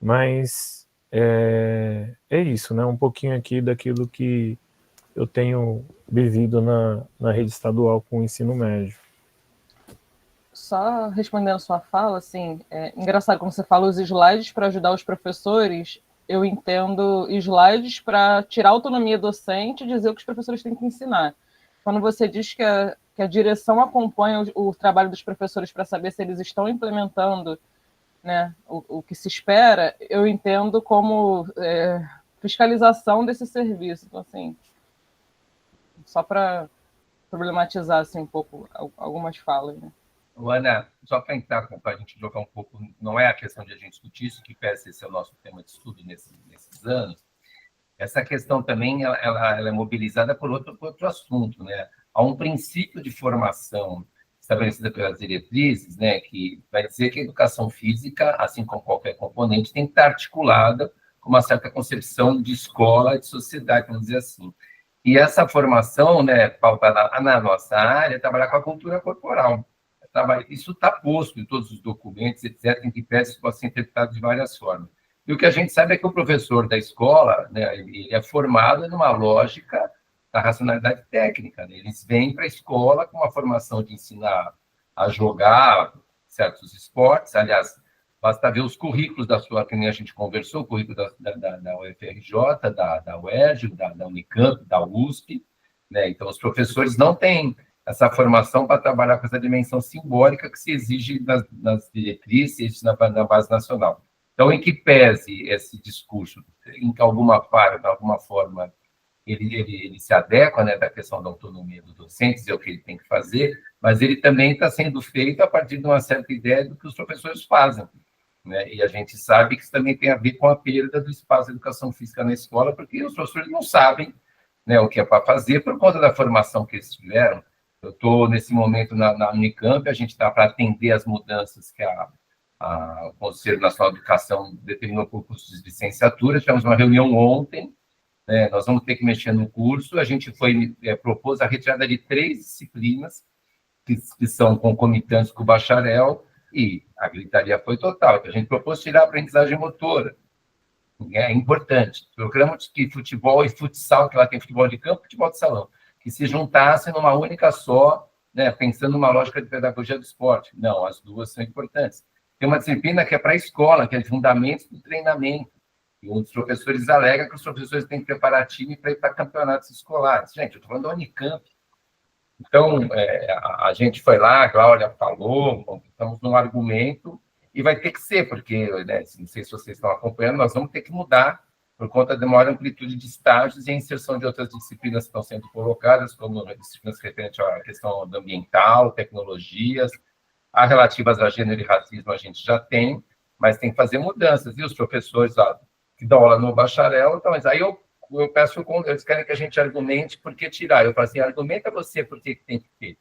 mas é isso, né? Um pouquinho aqui daquilo que eu tenho vivido na rede estadual com o ensino médio. Só respondendo a sua fala, assim, engraçado, como você fala, os slides para ajudar os professores, eu entendo slides para tirar a autonomia docente e dizer o que os professores têm que ensinar. Quando você diz que a direção acompanha o trabalho dos professores para saber se eles estão implementando, né, o que se espera, eu entendo como fiscalização desse serviço. Então, assim, só para problematizar assim, um pouco algumas falas, né? Ana, só para entrar, para a gente jogar um pouco, não é a questão de a gente discutir isso, que parece ser o nosso tema de estudo nesses anos, essa questão também ela é mobilizada por outro assunto, né? Há um princípio de formação estabelecida pelas diretrizes, né, que vai dizer que a educação física, assim como qualquer componente, tem que estar articulada com uma certa concepção de escola, de sociedade, vamos dizer assim. E essa formação, né, pautada na nossa área, é trabalhar com a cultura corporal. Isso está posto em todos os documentos, etc., em que peças podem ser interpretadas de várias formas. E o que a gente sabe é que o professor da escola, né, ele é formado numa lógica da racionalidade técnica, né? Eles vêm para a escola com uma formação de ensinar a jogar certos esportes. Aliás, basta ver os currículos da sua, que nem a gente conversou, o currículo da UFRJ, da UERJ, da Unicamp, da USP, né? Então, os professores não têm essa formação para trabalhar com essa dimensão simbólica que se exige nas diretrizes na base nacional. Então, em que pese esse discurso, em que alguma forma ele se adequa, né, da questão da autonomia do docente, dizer o que ele tem que fazer, mas ele também está sendo feito a partir de uma certa ideia do que os professores fazem, né? E a gente sabe que isso também tem a ver com a perda do espaço de educação física na escola, porque os professores não sabem, né, o que é para fazer por conta da formação que eles tiveram. Eu estou, nesse momento, na Unicamp, a gente está para atender as mudanças que o Conselho Nacional de Educação determinou por cursos de licenciatura. Tivemos uma reunião ontem, né, nós vamos ter que mexer no curso. A gente propôs a retirada de 3 disciplinas que são concomitantes com o bacharel, e a gritaria foi total. A gente propôs tirar a aprendizagem motora. É importante. Programa de futebol e futsal, que lá tem futebol de campo e futebol de salão, que se juntassem numa única só, né, pensando numa lógica de pedagogia do esporte. Não, as duas são importantes. Tem uma disciplina que é para a escola, que é de fundamentos do treinamento. E um dos professores alega que os professores têm que preparar time para ir para campeonatos escolares. Gente, eu estou falando da Unicamp. Então, a gente foi lá, a Cláudia falou, estamos num argumento, e vai ter que ser, porque, né, não sei se vocês estão acompanhando, nós vamos ter que mudar por conta de maior amplitude de estágios e a inserção de outras disciplinas que estão sendo colocadas, como disciplinas referentes à questão ambiental, tecnologias, as relativas a gênero e racismo a gente já tem, mas tem que fazer mudanças. E os professores que dão aula no bacharel, então, mas aí eu peço, eles querem que a gente argumente por que tirar. Eu falo assim, argumenta você por que tem que ter.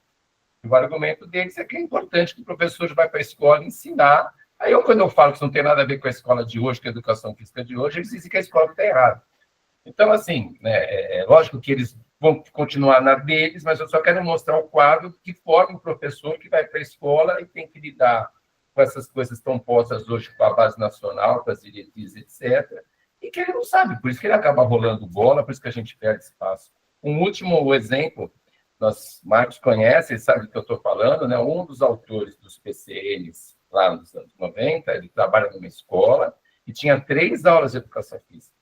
E o argumento deles é que é importante que o professor vá para a escola ensinar. Aí, quando eu falo que isso não tem nada a ver com a escola de hoje, com a educação física de hoje, eles dizem que a escola está errada. Então, assim, né, é lógico que eles vão continuar na deles, mas eu só quero mostrar o quadro que forma o professor que vai para a escola e tem que lidar com essas coisas tão postas hoje com a base nacional, com as diretrizes, etc., e que ele não sabe, por isso que ele acaba rolando bola, por isso que a gente perde espaço. Um último exemplo, Marcos conhece, sabe do que eu estou falando, né? Um dos autores dos PCNs, lá nos anos 90, ele trabalha numa escola e tinha 3 aulas de educação física,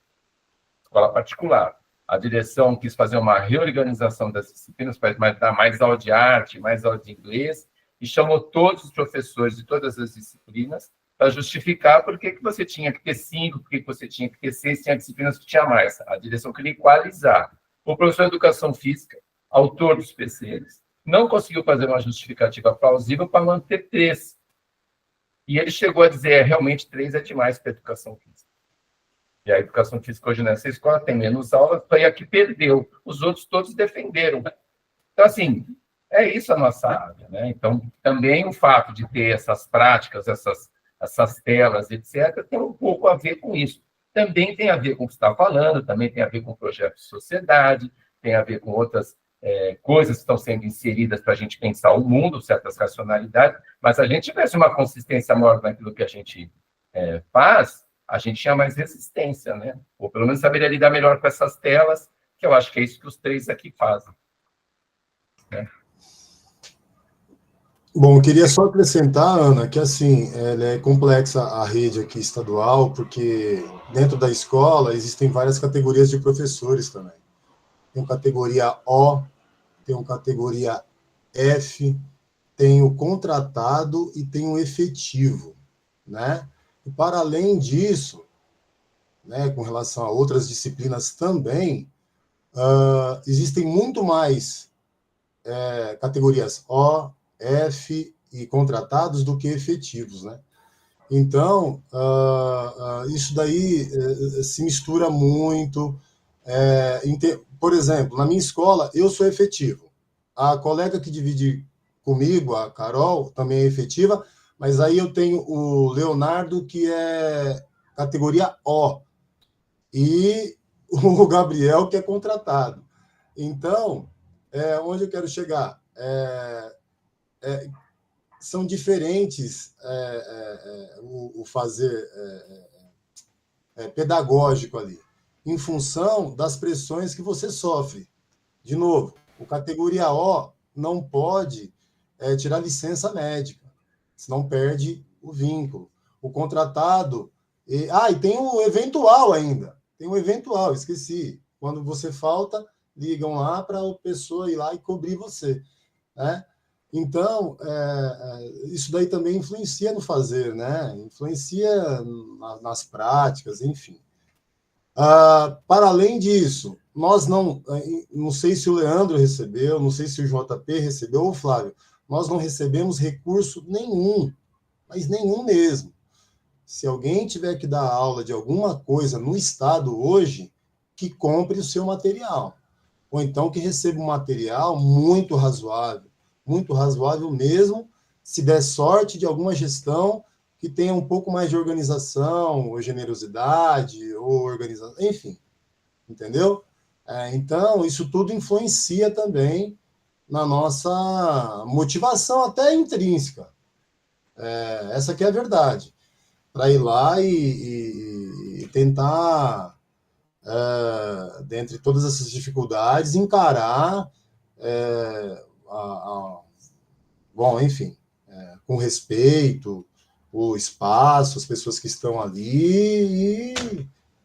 escola particular. A direção quis fazer uma reorganização das disciplinas para dar mais aula de arte, mais aula de inglês, e chamou todos os professores de todas as disciplinas para justificar por que você tinha que ter 5, por que você tinha que ter 6, tinha disciplinas que tinha mais. A direção queria equalizar. O professor de educação física, autor dos PCNs, não conseguiu fazer uma justificativa plausível para manter 3. E ele chegou a dizer, realmente 3 é demais para a educação física. E a educação física hoje nessa escola tem menos aulas, foi a que perdeu. Os outros todos defenderam. Então, assim, é isso a nossa área, né? Então, também o fato de ter essas práticas, essas telas, etc., tem um pouco a ver com isso. Também tem a ver com o que você está falando, também tem a ver com o projeto de sociedade, tem a ver com outras coisas que estão sendo inseridas para a gente pensar o mundo, certas racionalidades, mas se a gente tivesse uma consistência maior naquilo que a gente faz, a gente tinha mais resistência, né? Ou pelo menos saberia lidar melhor com essas telas, que eu acho que é isso que os 3 aqui fazem. Né? Bom, eu queria só acrescentar, Ana, que assim, ela é complexa a rede aqui estadual, porque dentro da escola existem várias categorias de professores também. Tem categoria O, tem uma categoria F, tem o contratado e tem o efetivo, né? E para além disso, né, com relação a outras disciplinas também, existem muito mais categorias O, F e contratados do que efetivos, né? Então, isso daí se mistura muito. Por exemplo, na minha escola, eu sou efetivo. A colega que divide comigo, a Carol, também é efetiva, mas aí eu tenho o Leonardo, que é categoria O, e o Gabriel, que é contratado. Então, onde eu quero chegar? São diferentes o fazer pedagógico ali, em função das pressões que você sofre. De novo, o categoria O não pode tirar licença médica, senão perde o vínculo. O contratado... e tem o eventual ainda. Tem o eventual, esqueci. Quando você falta, ligam lá para a pessoa ir lá e cobrir você, né? Então, isso daí também influencia no fazer, né? Influencia nas práticas, enfim. Para além disso, nós não sei se o Leandro recebeu, não sei se o JP recebeu, ou o Flávio, nós não recebemos recurso nenhum, mas nenhum mesmo. Se alguém tiver que dar aula de alguma coisa no Estado hoje, que compre o seu material. Ou então que receba um material muito razoável mesmo, se der sorte de alguma gestão que tenha um pouco mais de organização, ou generosidade, ou organização, enfim, entendeu? Então, isso tudo influencia também na nossa motivação, até intrínseca. Essa que é a verdade. Para ir lá e tentar, dentre todas essas dificuldades, encarar, bom, enfim, com respeito, o espaço, as pessoas que estão ali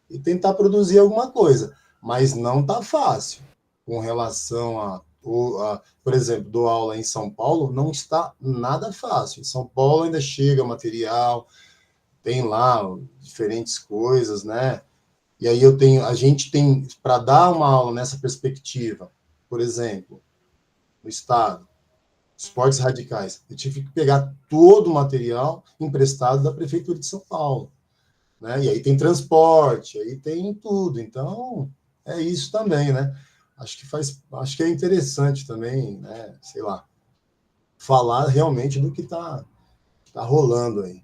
e tentar produzir alguma coisa. Mas não está fácil. Com relação por exemplo, dou aula em São Paulo, não está nada fácil. Em São Paulo ainda chega material, tem lá diferentes coisas, né? E aí a gente tem, para dar uma aula nessa perspectiva, por exemplo, no Estado, esportes radicais, eu tive que pegar todo o material emprestado da Prefeitura de São Paulo, né? E aí tem transporte, aí tem tudo. Então, é isso também, né? Acho que é interessante também, né? Sei lá, falar realmente do que tá rolando aí.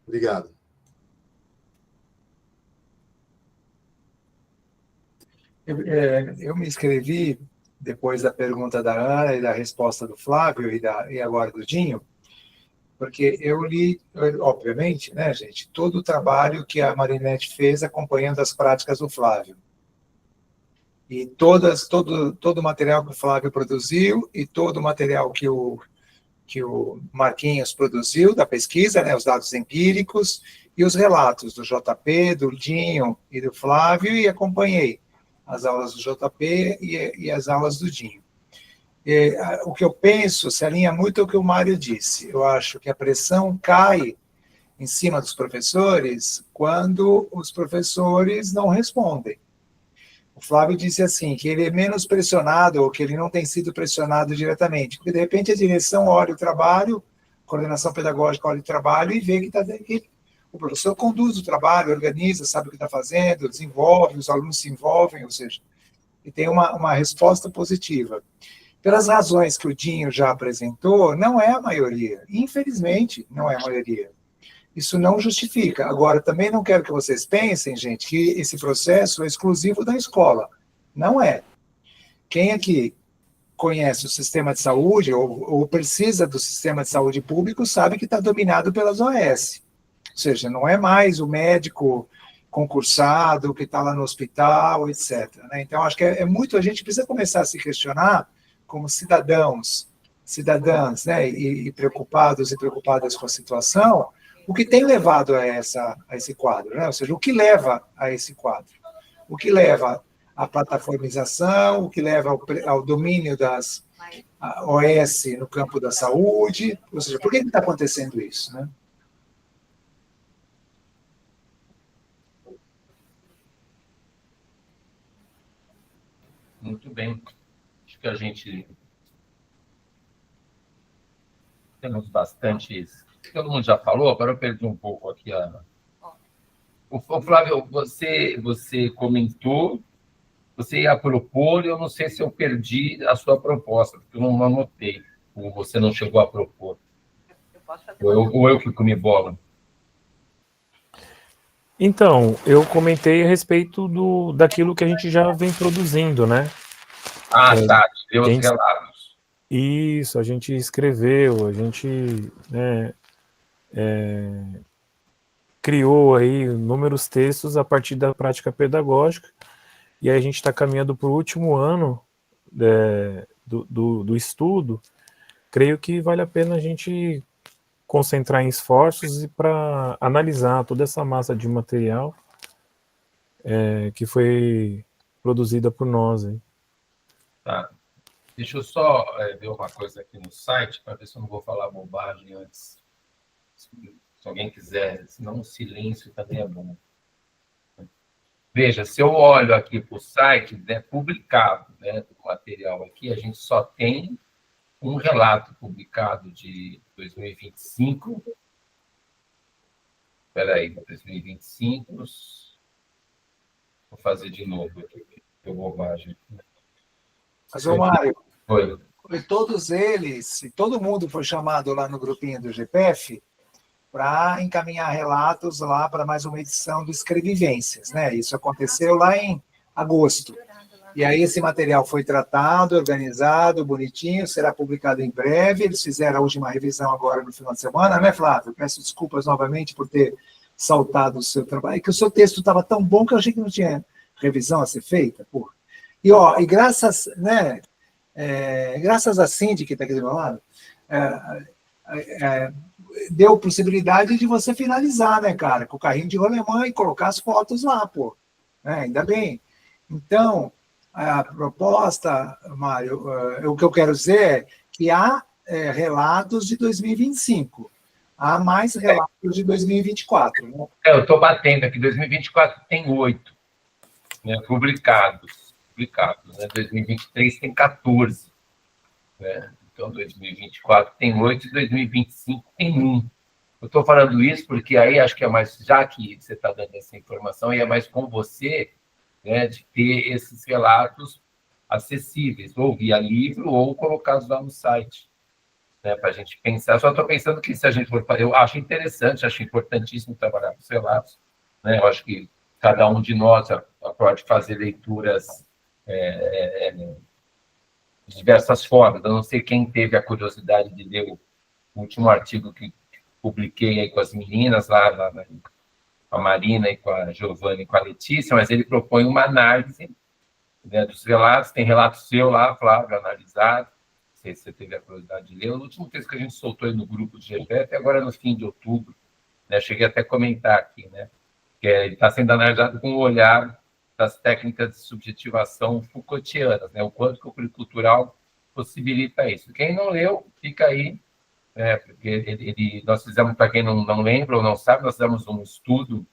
Obrigado. Eu me inscrevi depois da pergunta da Ana e da resposta do Flávio e agora do Dinho, porque eu li, obviamente, né, gente, todo o trabalho que a Marinette fez acompanhando as práticas do Flávio. E todo o material que o Flávio produziu e todo o material que o Marquinhos produziu da pesquisa, né, os dados empíricos e os relatos do JP, do Dinho e do Flávio, e acompanhei as aulas do JP e as aulas do Dinho. O que eu penso se alinha muito ao que o Mário disse. Eu acho que a pressão cai em cima dos professores quando os professores não respondem. O Flávio disse assim, que ele é menos pressionado, ou que ele não tem sido pressionado diretamente, porque de repente a direção olha o trabalho, a coordenação pedagógica olha o trabalho e vê que o professor conduz o trabalho, organiza, sabe o que está fazendo, desenvolve, os alunos se envolvem, ou seja, e tem uma resposta positiva. Pelas razões que o Dinho já apresentou, não é a maioria, infelizmente não é a maioria. Isso não justifica. Agora, também não quero que vocês pensem, gente, que esse processo é exclusivo da escola. Não é. Quem aqui conhece o sistema de saúde ou precisa do sistema de saúde público sabe que está dominado pelas OS. Ou seja, não é mais o médico concursado que está lá no hospital, etc. Né? Então, acho que a gente precisa começar a se questionar como cidadãs, né, e preocupados e preocupadas com a situação, o que tem levado a esse quadro, né? Ou seja, o que leva a esse quadro? O que leva à plataformização, o que leva ao domínio das OS no campo da saúde, ou seja, por que está acontecendo isso, né? Muito bem. Acho que a gente temos bastantes... Todo mundo já falou, agora eu perdi um pouco aqui. O Flávio, você comentou, você ia propor, eu não sei se eu perdi a sua proposta, porque eu não anotei, ou você não chegou a propor. Ou eu que comi bola. Então, eu comentei a respeito daquilo que a gente já vem produzindo, né? Tá, deu os relatos. Isso, a gente escreveu, a gente, né, criou aí inúmeros textos a partir da prática pedagógica, e aí a gente está caminhando para o último ano do estudo. Creio que vale a pena a gente concentrar em esforços e para analisar toda essa massa de material que foi produzida por nós. Hein? Tá. Deixa eu só ver uma coisa aqui no site, para ver se eu não vou falar bobagem antes. Se alguém quiser, senão o silêncio também é bom. Veja, se eu olho aqui para o site, né, publicado, né, do material aqui, a gente só tem um relato publicado de 2025. Espera aí, 2025. Vou fazer de novo aqui, que bobagem. Mas, ô Mário, Foi. todos eles, todo mundo foi chamado lá no grupinho do GPF para encaminhar relatos lá para mais uma edição do Escrevivências, né? Isso aconteceu lá em agosto. E aí esse material foi tratado, organizado, bonitinho, será publicado em breve. Eles fizeram a última revisão agora no final de semana, né, Flávio? Peço desculpas novamente por ter saltado o seu trabalho, que o seu texto estava tão bom que eu achei que não tinha revisão a ser feita, porra. E graças, né, graças a Cindy, que está aqui do meu lado, deu possibilidade de você finalizar, né, cara, com o carrinho de rolemã e colocar as fotos lá, pô. Ainda bem. Então, a proposta, Mário, o que eu quero dizer é que há relatos de 2025, há mais relatos de 2024. Né? Eu estou batendo aqui, 2024 tem 8, né, publicados, né? 2023 tem 14, né? Então 2024 tem 8 e 2025 tem 1. Eu estou falando isso porque aí acho que é mais, já que você está dando essa informação, e é mais com você, né, de ter esses relatos acessíveis, ou via livro, ou colocados lá no site, né, para a gente pensar. Só estou pensando que se a gente for fazer, eu acho interessante, acho importantíssimo trabalhar com os relatos, né, eu acho que cada um de nós pode fazer leituras de diversas formas. Eu não sei quem teve a curiosidade de ler o último artigo que publiquei aí com as meninas lá com a Marina e com a Giovana e com a Letícia, mas ele propõe uma análise, né, dos relatos. Tem relato seu lá, Flávio, analisado. Não sei se você teve a curiosidade de ler. O último texto que a gente soltou aí no grupo de GPF, agora no fim de outubro, né, cheguei até a comentar aqui, né, que ele está sendo analisado com o olhar das técnicas de subjetivação Foucaultianas, né, o quanto que o pluricultural possibilita isso. Quem não leu, fica aí, porque nós fizemos, para quem não lembra ou não sabe, nós fizemos um estudo,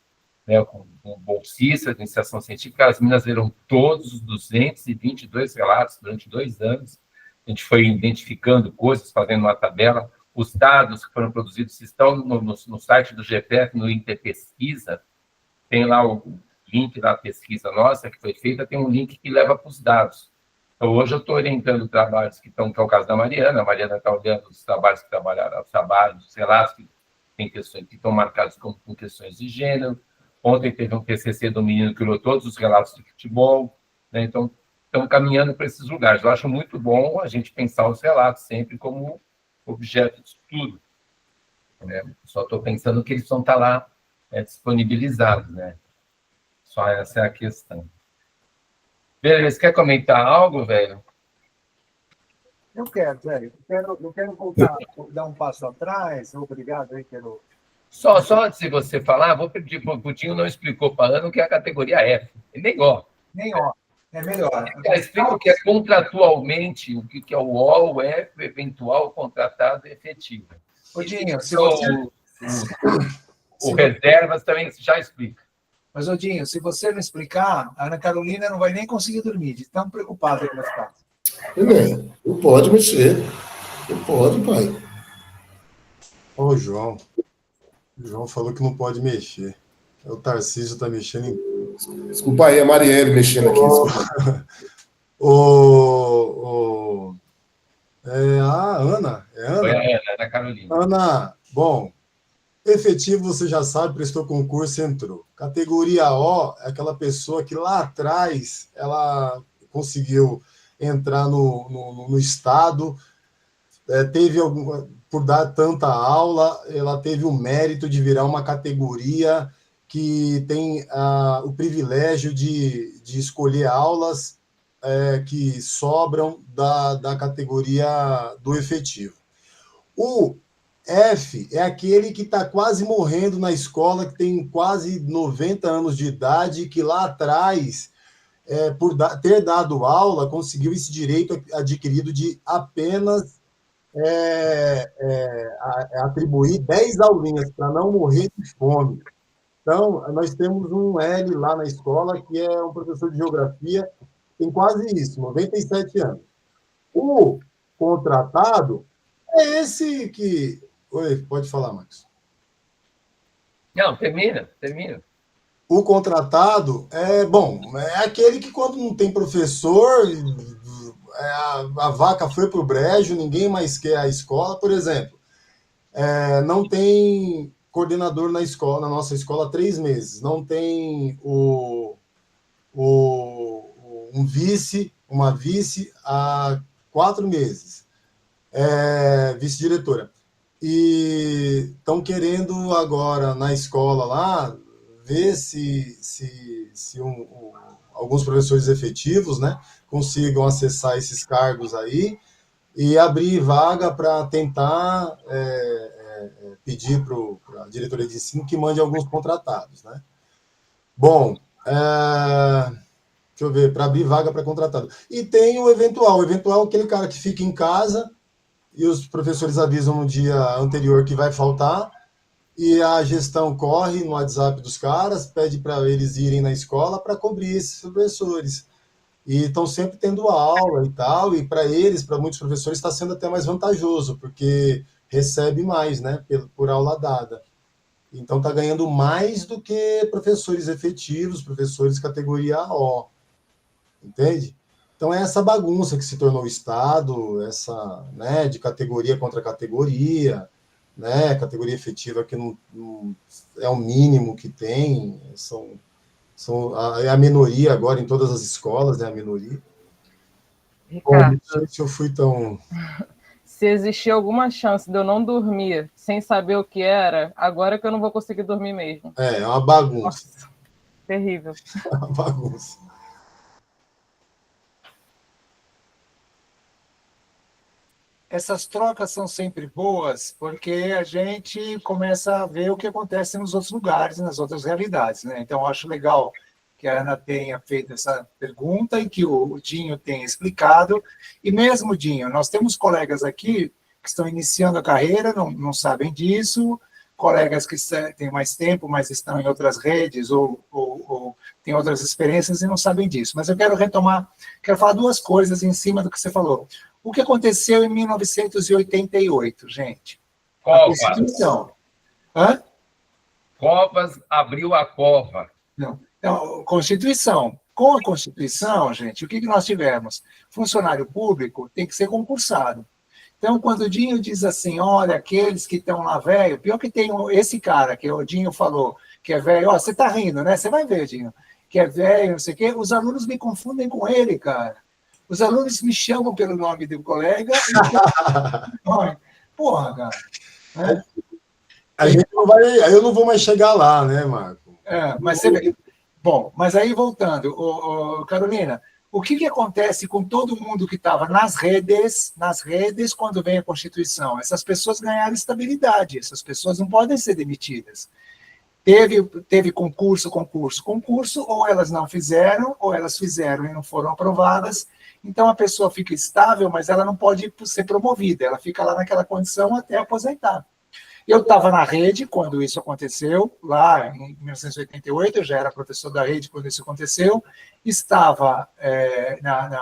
né, com bolsistas de iniciação científica. As meninas leram todos os 222 relatos durante 2 anos. A gente foi identificando coisas, fazendo uma tabela. Os dados que foram produzidos estão no site do GPF, no Inter Pesquisa. Tem lá o link da pesquisa nossa, que foi feita, tem um link que leva para os dados. Então, hoje eu estou orientando trabalhos que estão, que é o caso da Mariana. A Mariana está olhando os trabalhos que trabalharam, os trabalhos, os relatos que tem questões que estão marcados com questões de gênero. Ontem teve um TCC do menino que olhou todos os relatos de futebol, né? Então, estamos caminhando para esses lugares. Eu acho muito bom a gente pensar os relatos sempre como objeto de estudo, né? Só estou pensando que eles vão estar lá disponibilizados, né? Só essa é a questão. Beleza, quer comentar algo, velho? Eu quero, velho. Eu quero voltar, dar um passo atrás. Obrigado aí pelo... Só antes de você falar, vou pedir para o Putinho, não explicou para a Ana o que é a categoria F. É nem ó. Nem ó. É melhor. Explica o que é contratualmente, o que é o O, o F, eventual, contratado e efetivo. Odinho, se você... O reservas também já explica. Mas, Odinho, se você não explicar, a Ana Carolina não vai nem conseguir dormir, de tão preocupada que vai ficar. Não pode mexer. Não pode, pai. Ô, o João falou que não pode mexer. O Tarcísio está mexendo em... Desculpa aí, a Marielle mexendo aqui. A Ana. Foi a Ana Carolina. Ana, bom, efetivo você já sabe, prestou concurso e entrou. Categoria O é aquela pessoa que lá atrás ela conseguiu entrar no Estado, teve por dar tanta aula, ela teve o mérito de virar uma categoria que tem o privilégio de escolher aulas que sobram da categoria do efetivo. O F é aquele que está quase morrendo na escola, que tem quase 90 anos de idade, que lá atrás, por ter dado aula, conseguiu esse direito adquirido de apenas atribuir 10 aulinhas para não morrer de fome. Então, nós temos um L lá na escola, que é um professor de geografia, tem quase isso, 97 anos. O contratado é esse que... Oi, pode falar, Max. Não, termina. O contratado é aquele que quando não tem professor, a vaca foi para o brejo, ninguém mais quer a escola, por exemplo. Não tem coordenador na escola, na nossa escola há 3 meses. Não tem uma vice há 4 meses. Vice-diretora. E estão querendo agora na escola lá ver se alguns professores efetivos, né, consigam acessar esses cargos aí e abrir vaga para tentar pedir para a diretoria de ensino que mande alguns contratados, né? Bom, deixa eu ver, para abrir vaga para contratado. E tem o eventual aquele cara que fica em casa e os professores avisam no dia anterior que vai faltar, e a gestão corre no WhatsApp dos caras, pede para eles irem na escola para cobrir esses professores. E estão sempre tendo aula e tal, e para eles, para muitos professores, está sendo até mais vantajoso, porque recebe mais, né, por aula dada. Então está ganhando mais do que professores efetivos, professores categoria O. Entende? Então é essa bagunça que se tornou o Estado, essa, né, de categoria contra categoria, né, categoria efetiva que não é o mínimo que tem, é a minoria agora em todas as escolas, é a minoria. Ricardo, bom, não sei se eu fui tão... Se existia alguma chance de eu não dormir sem saber o que era, agora que eu não vou conseguir dormir mesmo. É uma bagunça. Nossa, terrível. É uma bagunça. Essas trocas são sempre boas, porque a gente começa a ver o que acontece nos outros lugares, nas outras realidades, né? Então, eu acho legal que a Ana tenha feito essa pergunta e que o Dinho tenha explicado. E mesmo, Dinho, nós temos colegas aqui que estão iniciando a carreira, não sabem disso, colegas que têm mais tempo, mas estão em outras redes ou têm outras experiências e não sabem disso. Mas eu quero falar 2 coisas em cima do que você falou. O que aconteceu em 1988, gente? A Constituição. Hã? Covas abriu a cova. Não. Então, Constituição. Com a Constituição, gente, o que nós tivemos? Funcionário público tem que ser concursado. Então, quando o Dinho diz assim, olha, aqueles que estão lá velho, pior que tem esse cara que o Dinho falou, que é velho, você está rindo, né? Você vai ver, Dinho, que é velho, não sei o quê, os alunos me confundem com ele, cara. Os alunos me chamam pelo nome do colega. Porra, cara. A gente não vai, eu não vou mais chegar lá, né, Marco? Mas você vê. Bom, mas aí voltando, Carolina, o que acontece com todo mundo que estava nas redes, quando vem a Constituição? Essas pessoas ganharam estabilidade, essas pessoas não podem ser demitidas. Teve concurso, ou elas não fizeram, ou elas fizeram e não foram aprovadas. Então, a pessoa fica estável, mas ela não pode ser promovida, ela fica lá naquela condição até aposentar. Eu estava na rede quando isso aconteceu, lá em 1988, eu já era professor da rede quando isso aconteceu, estava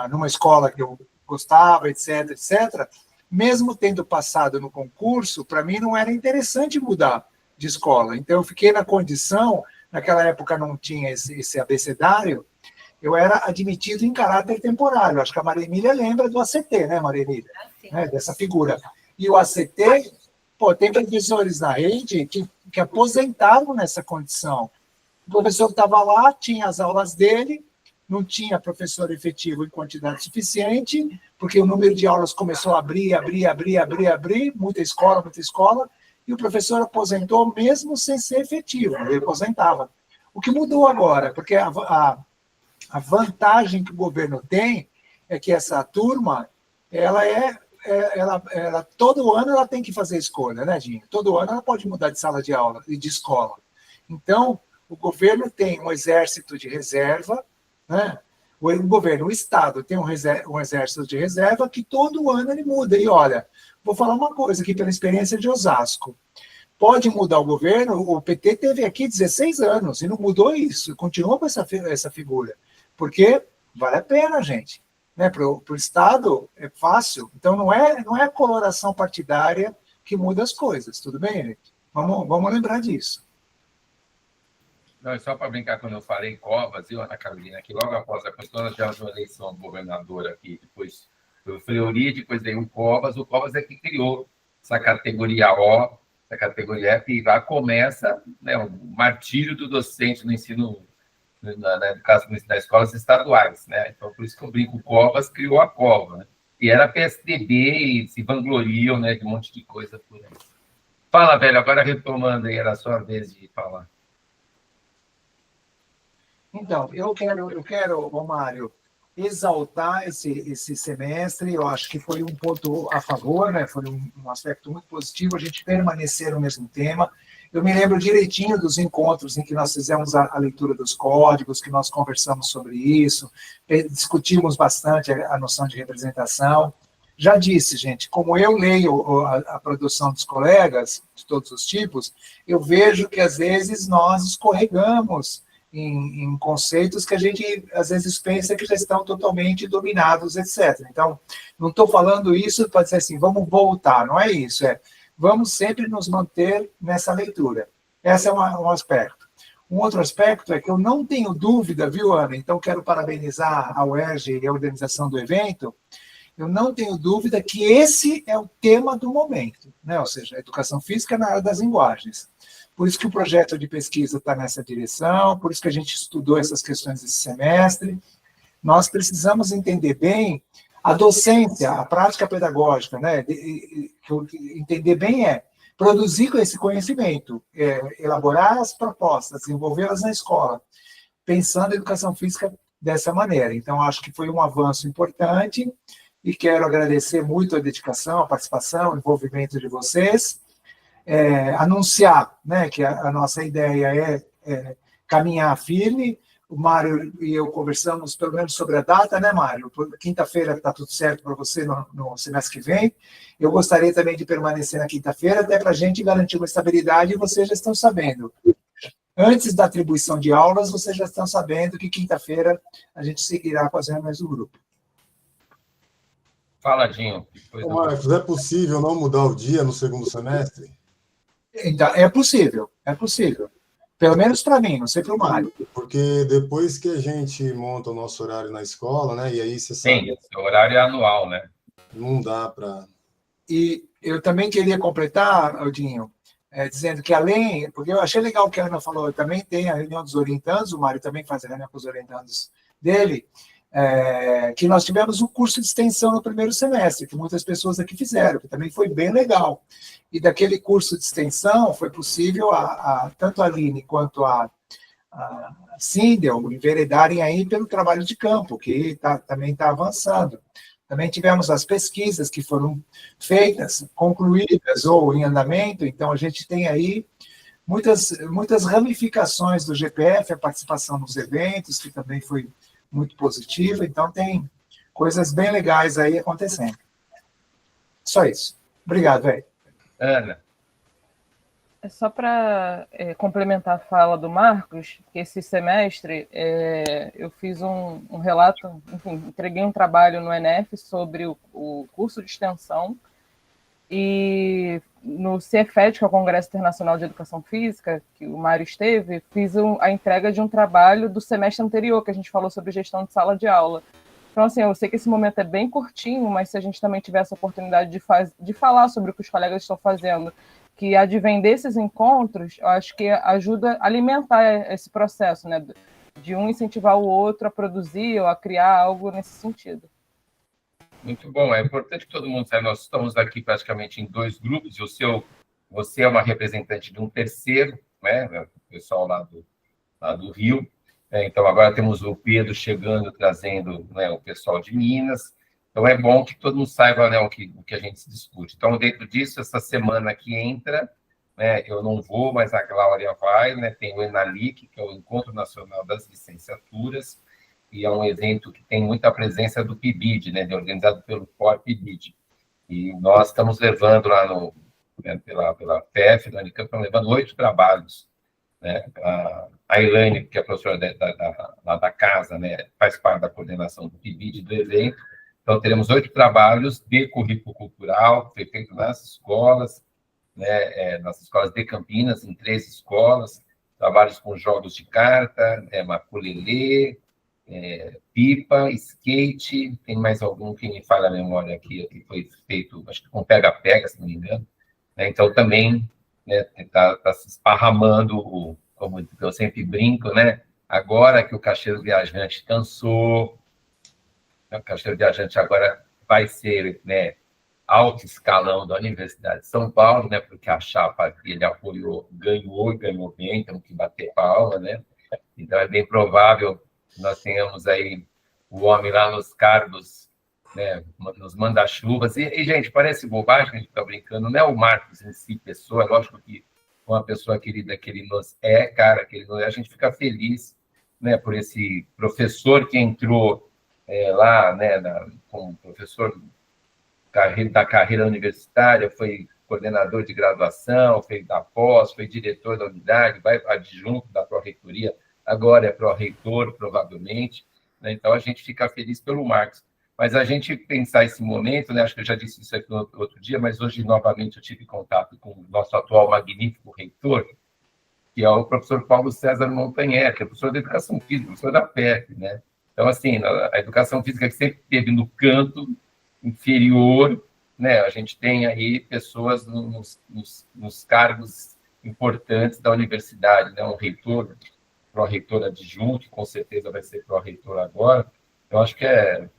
numa escola que eu gostava, etc., etc., mesmo tendo passado no concurso, para mim não era interessante mudar de escola. Então, eu fiquei na condição, naquela época não tinha esse abecedário, eu era admitido em caráter temporário. Acho que a Maria Emília lembra do ACT, né, Maria Emília? Dessa figura. E o ACT, tem professores na rede que aposentavam nessa condição. O professor estava lá, tinha as aulas dele, não tinha professor efetivo em quantidade suficiente, porque o número de aulas começou a abrir, muita escola, e o professor aposentou mesmo sem ser efetivo, ele aposentava. O que mudou agora, porque a vantagem que o governo tem é que essa turma, todo ano ela tem que fazer escolha, né, Dinho? Todo ano ela pode mudar de sala de aula e de escola. Então, o governo tem um exército de reserva, né? O Estado tem um exército de reserva que todo ano ele muda. E olha, vou falar uma coisa aqui pela experiência de Osasco. Pode mudar o governo, o PT teve aqui 16 anos e não mudou isso, continua com essa figura. Porque vale a pena, gente. né? Para o Estado é fácil. Então, não é a coloração partidária que muda as coisas, tudo bem, gente? Vamos lembrar disso. Não, só para brincar, quando eu falei Covas, viu, Ana Carolina, que logo após a questão, nós tivemos uma eleição do governador aqui, depois foi o Fleury, depois veio o Covas é que criou essa categoria O, essa categoria F, e lá começa, né, o martírio do docente no ensino, na educação, nas escolas estaduais, né? Então, por isso que eu brinco, o Covas criou a Cova, né? E era PSDB, e se vangloriam, né, de um monte de coisa por aí. Fala, velho, agora retomando aí, era a sua vez de falar. Então, eu quero, Romário, exaltar esse semestre. Eu acho que foi um ponto a favor, né? Foi um aspecto muito positivo a gente permanecer no mesmo tema. Eu me lembro direitinho dos encontros em que nós fizemos a leitura dos códigos, que nós conversamos sobre isso, discutimos bastante a noção de representação. Já disse, gente, como eu leio a produção dos colegas, de todos os tipos, eu vejo que, às vezes, nós escorregamos em conceitos que a gente, às vezes, pensa que já estão totalmente dominados, etc. Então, não estou falando isso para dizer assim, vamos voltar, não é isso, vamos sempre nos manter nessa leitura. Esse é um aspecto. Um outro aspecto é que eu não tenho dúvida, viu, Ana? Então, quero parabenizar a UERJ e a organização do evento. Eu não tenho dúvida que esse é o tema do momento, né? Ou seja, a educação física na área das linguagens. Por isso que o projeto de pesquisa está nessa direção, por isso que a gente estudou essas questões esse semestre. Nós precisamos entender bem a docência, a prática pedagógica, né? Entender bem produzir esse conhecimento, elaborar as propostas, desenvolvê-las na escola, pensando a educação física dessa maneira. Então, acho que foi um avanço importante e quero agradecer muito a dedicação, a participação, o envolvimento de vocês. Anunciar, né, que a nossa ideia é caminhar firme. O Mário e eu conversamos pelo menos sobre a data, né, Mário? Quinta-feira está tudo certo para você no semestre que vem. Eu gostaria também de permanecer na quinta-feira, até para a gente garantir uma estabilidade, e vocês já estão sabendo. Antes da atribuição de aulas, vocês já estão sabendo que quinta-feira a gente seguirá com as reuniões do grupo. Fala, Dinho. Marcos, é possível não mudar o dia no segundo semestre? Então, é possível. Pelo menos para mim, não sei para o Mário. Porque depois que a gente monta o nosso horário na escola, né? E aí você sabe... Sim, o horário é anual, né? Não dá para... E eu também queria completar, Aldinho, dizendo que além... Porque eu achei legal o que a Ana falou, também tem a reunião dos orientandos, o Mário também faz a reunião com os orientandos dele, que nós tivemos um curso de extensão no primeiro semestre, que muitas pessoas aqui fizeram, que também foi bem legal. E daquele curso de extensão foi possível tanto a Aline quanto a Sindel enveredarem aí pelo trabalho de campo, que também está avançando. Também tivemos as pesquisas que foram feitas, concluídas ou em andamento, então a gente tem aí muitas ramificações do GPF, a participação nos eventos, que também foi muito positiva, então tem coisas bem legais aí acontecendo. Só isso. Obrigado, velho. Ana. É só para complementar a fala do Marcos, que esse semestre eu fiz um relato, enfim, entreguei um trabalho no ENEF sobre o curso de extensão, e no CEFET, que é o Congresso Internacional de Educação Física, que o Mário esteve, fiz a entrega de um trabalho do semestre anterior, que a gente falou sobre gestão de sala de aula. Então, assim, eu sei que esse momento é bem curtinho, mas se a gente também tiver essa oportunidade de falar sobre o que os colegas estão fazendo, que advém desses encontros, eu acho que ajuda a alimentar esse processo, né? De um incentivar o outro a produzir ou a criar algo nesse sentido. Muito bom. É importante que todo mundo saiba, nós estamos aqui praticamente em 2 grupos, e você é uma representante de um terceiro, né? O pessoal lá do Rio. Então, agora temos o Pedro chegando, trazendo, né, o pessoal de Minas. Então, é bom que todo mundo saiba, né, o que a gente se discute. Então, dentro disso, essa semana que entra, né, eu não vou, mas a Glória vai, né, tem o ENALIC, que é o Encontro Nacional das Licenciaturas, e é um evento que tem muita presença do PIBID, né, organizado pelo FOR PIBID. E nós estamos levando lá pela PF, da Unicamp, estamos levando 8 trabalhos, né? A Elaine, que é a professora lá da casa, né, faz parte da coordenação do PIBID do evento. Então, teremos 8 trabalhos de currículo cultural, que foi feito nas escolas, né, nas escolas de Campinas, em 3 escolas, trabalhos com jogos de carta, maculelê, pipa, skate, tem mais algum que me falha a memória aqui, que foi feito, acho que com pega-pega, se não me engano. Então, também está se esparramando, como eu sempre brinco, né? Agora que o Cacheiro Viajante cansou, o Cacheiro Viajante agora vai ser, né, alto escalão da Universidade de São Paulo, né? Porque a chapa que ele apoiou ganhou bem, temos que bater palma, né? Então, é bem provável que nós tenhamos aí o homem lá nos cargos, né, nos manda-chuvas. E, gente, parece bobagem, a gente está brincando, não é o Marcos em si, pessoa, é lógico que uma pessoa querida que ele nos é, cara, que ele nos é, a gente fica feliz, né, por esse professor que entrou lá, né, como professor da carreira universitária, foi coordenador de graduação, foi da pós, foi diretor da unidade, vai adjunto da pró-reitoria, agora é pró-reitor, provavelmente, né? Então, a gente fica feliz pelo Marcos. Mas a gente pensar esse momento, né? Acho que eu já disse isso aqui no outro dia, mas hoje, novamente, eu tive contato com o nosso atual magnífico reitor, que é o professor Paulo César Montanher, que é professor de Educação Física, professor da PEC, né? Então, assim, a Educação Física que sempre esteve no canto inferior, né? A gente tem aí pessoas nos cargos importantes da universidade, né? Um reitor, pró-reitor adjunto, que com certeza vai ser pró-reitor agora. Eu acho que é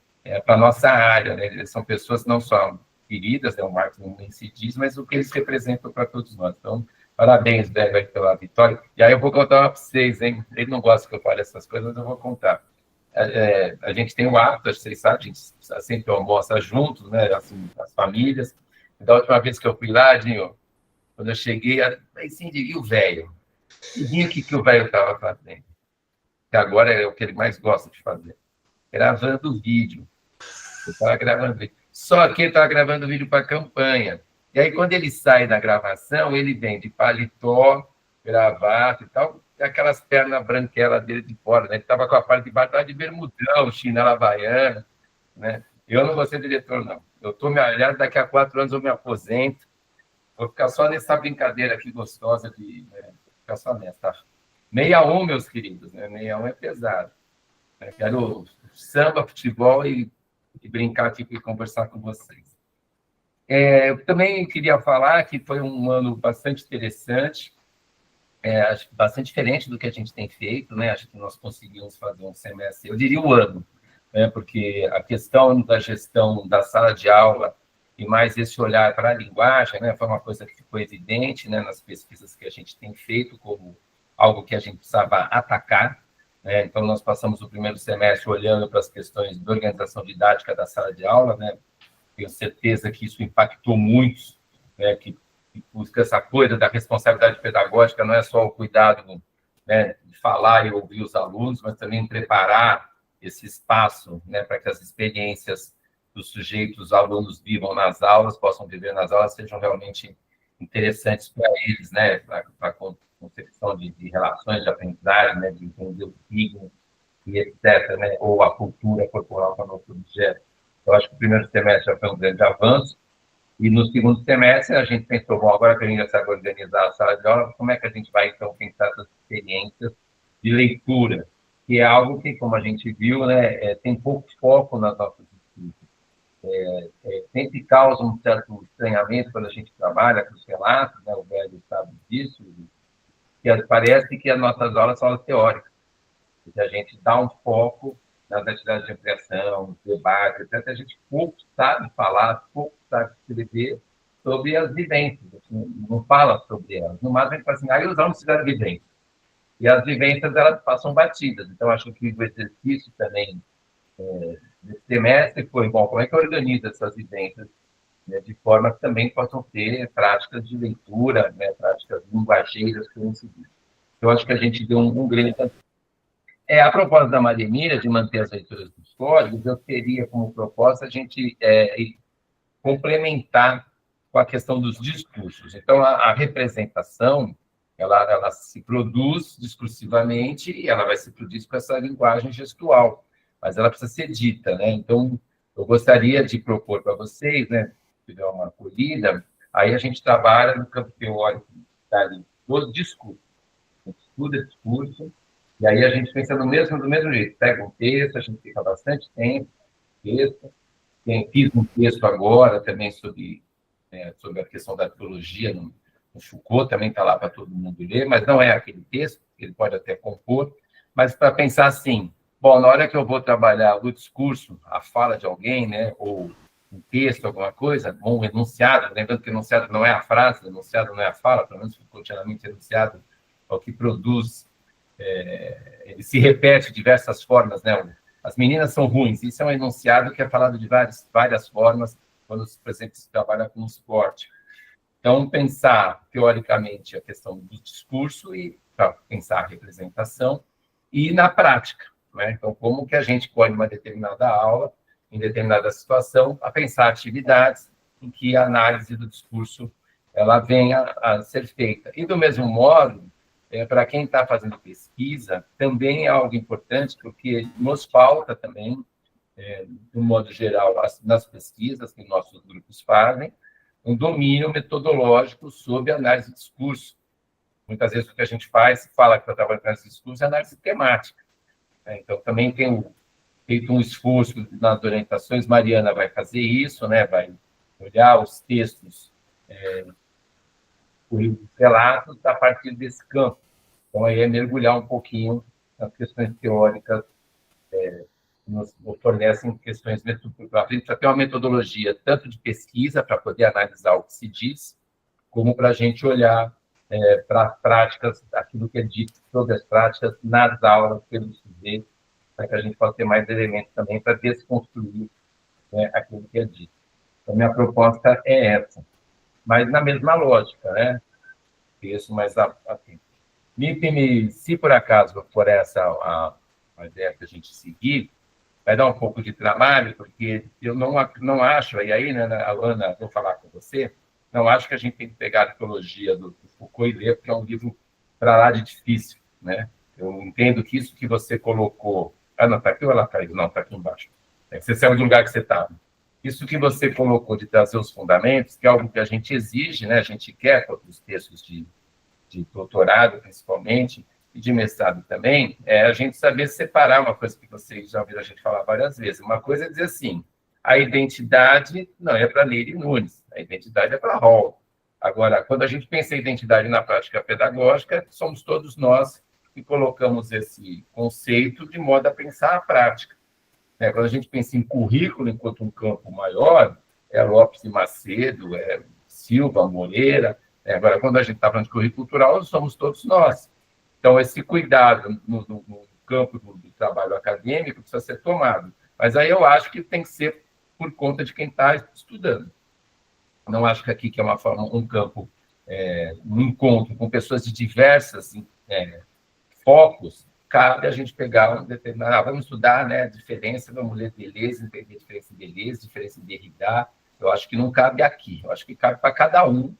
para a nossa área, né? Eles são pessoas não só queridas, né? O Marcos nem se diz, mas o que eles representam para todos nós. Então, parabéns, velho, pela vitória. E aí eu vou contar uma para vocês, hein? Ele não gosta que eu fale essas coisas, mas eu vou contar. A gente tem o hábito, acho que vocês sabem, a gente sempre almoça juntos, né? Assim, as famílias. Da última vez que eu fui lá, Dinho, quando eu cheguei, aí sim, e o velho? E o que o velho estava fazendo? Que agora é o que ele mais gosta de fazer. Gravando vídeo. Eu estava gravando vídeo. Só que ele estava gravando vídeo para a campanha. E aí, quando ele sai da gravação, ele vem de paletó, gravata e tal, e aquelas pernas branquelas dele de fora, né? Ele estava com a parte de baixo, estava de bermudão, chinela havaiana, né? Eu não vou ser diretor, não. Eu estou me olhando, daqui a 4 anos eu me aposento, vou ficar só nessa brincadeira aqui gostosa de ficar só nessa. Tá? 61, meus queridos, né? 61 é pesado. Eu quero samba, futebol e brincar aqui e conversar com vocês. Eu também queria falar que foi um ano bastante interessante, acho que bastante diferente do que a gente tem feito, né? Acho que nós conseguimos fazer um semestre, eu diria o ano, né? Porque a questão da gestão da sala de aula e mais esse olhar para a linguagem, né? Foi uma coisa que ficou evidente, né? Nas pesquisas que a gente tem feito como algo que a gente precisava atacar, né? Então, nós passamos o primeiro semestre olhando para as questões de organização didática da sala de aula, né? Tenho certeza que isso impactou muitos, né? Que busca essa coisa da responsabilidade pedagógica, não é só o cuidado, né, de falar e ouvir os alunos, mas também preparar esse espaço, né, para que as experiências dos sujeitos, os alunos vivam nas aulas, possam viver nas aulas, sejam realmente interessantes para eles, né, para a concepção de relações, de aprendizagem, né, de entender o signo e etc., né, ou a cultura corporal para o nosso objeto. Eu acho que o primeiro semestre já foi um grande avanço, e no segundo semestre a gente pensou, bom, agora que a gente já sabe organizar a sala de aula, como é que a gente vai, então, pensar essas experiências de leitura, que é algo que, como a gente viu, né, tem pouco foco nas nossas escritas. Sempre causa um certo estranhamento quando a gente trabalha com os relatos, né, o velho sabe disso, que parece que as nossas aulas são aulas teóricas, que a gente dá um foco nas atividades de ampliação, debate, etc. A gente pouco sabe falar, pouco sabe escrever sobre as vivências, assim, não fala sobre elas. No máximo, a gente fala assim, os alunos fizeram vivências. E as vivências, elas passam batidas. Então, acho que o exercício também desse semestre foi, bom, como é que organiza essas vivências, né, de forma que também possam ter práticas de leitura, né, práticas linguageiras que vão seguir. Eu acho que a gente deu um grande... A propósito da Maria Emília, de manter as leituras dos códigos, eu teria como proposta a gente complementar com a questão dos discursos. Então, a representação, ela se produz discursivamente e ela vai se produzir com essa linguagem gestual, mas ela precisa ser dita, né? Então, eu gostaria de propor para vocês, né, se tiver uma acolhida, aí a gente trabalha no campo teórico do discurso, a gente estuda discurso, e aí a gente pensa do mesmo jeito, pega um texto, a gente fica bastante tempo no texto, fiz um texto agora também sobre a questão da teologia, o Foucault também está lá para todo mundo ler, mas não é aquele texto, ele pode até compor, mas para pensar assim, bom, na hora que eu vou trabalhar o discurso, a fala de alguém, né, ou um texto, alguma coisa, ou um enunciado, lembrando que enunciado não é a frase, enunciado não é a fala, pelo menos continuamente enunciado é o que produz, ele se repete de diversas formas, né? As meninas são ruins, isso é um enunciado que é falado de várias formas quando, por exemplo, se trabalha com esporte. Então, pensar, teoricamente, a questão do discurso e para pensar a representação e na prática, né? Então, como que a gente pode, em uma determinada aula, em determinada situação, a pensar atividades em que a análise do discurso ela venha a ser feita. E, do mesmo modo, para quem está fazendo pesquisa, também é algo importante, porque nos falta também, de um modo geral, nas pesquisas que nossos grupos fazem, um domínio metodológico sobre análise de discurso. Muitas vezes o que a gente fala que está trabalhando com análise de discurso é análise temática. Então, também tem feito um esforço nas orientações, Mariana vai fazer isso, né? Vai olhar os textos, os relatos a partir desse campo. Então, aí é mergulhar um pouquinho nas questões teóricas, nos fornecem questões para ter uma metodologia tanto de pesquisa, para poder analisar o que se diz, como para a gente olhar para as práticas, aquilo que é dito sobre as práticas nas aulas pelo sujeito, para que a gente possa ter mais elementos também para desconstruir, né, aquilo que é dito. Então, minha proposta é essa, mas na mesma lógica, né? Isso, mas assim, se por acaso for essa a ideia que a gente seguir, vai dar um pouco de trabalho, porque eu não acho, e aí, né, Ana, vou falar com você, não acho que a gente tem que pegar a arqueologia do Foucault e ler, porque é um livro para lá de difícil, né? Eu entendo que isso que você colocou... Ah, não, está aqui ou ela caiu? Não, está aqui embaixo. Você saiu do lugar que você estava. Isso que você colocou de trazer os fundamentos, que é algo que a gente exige, né? A gente quer, com os textos de doutorado, principalmente, e de mestrado também, é a gente saber separar uma coisa que vocês já ouviram a gente falar várias vezes. Uma coisa é dizer assim, a identidade não é para Nery Nunes, a identidade é para Hall. Agora, quando a gente pensa em identidade na prática pedagógica, somos todos nós que colocamos esse conceito de modo a pensar a prática. Quando a gente pensa em currículo enquanto um campo maior, é Lopes e Macedo, é Silva, Moreira. Agora, quando a gente está falando de currículo cultural, somos todos nós. Então, esse cuidado no campo do trabalho acadêmico precisa ser tomado. Mas aí eu acho que tem que ser por conta de quem está estudando. Não acho que aqui que é um campo, um encontro com pessoas de diversas focos, cabe a gente pegar um determinado... vamos estudar, né, a diferença, vamos ler Deleuze, entender a diferença em Deleuze, diferença em Derrida. Eu acho que não cabe aqui. Eu acho que cabe para cada um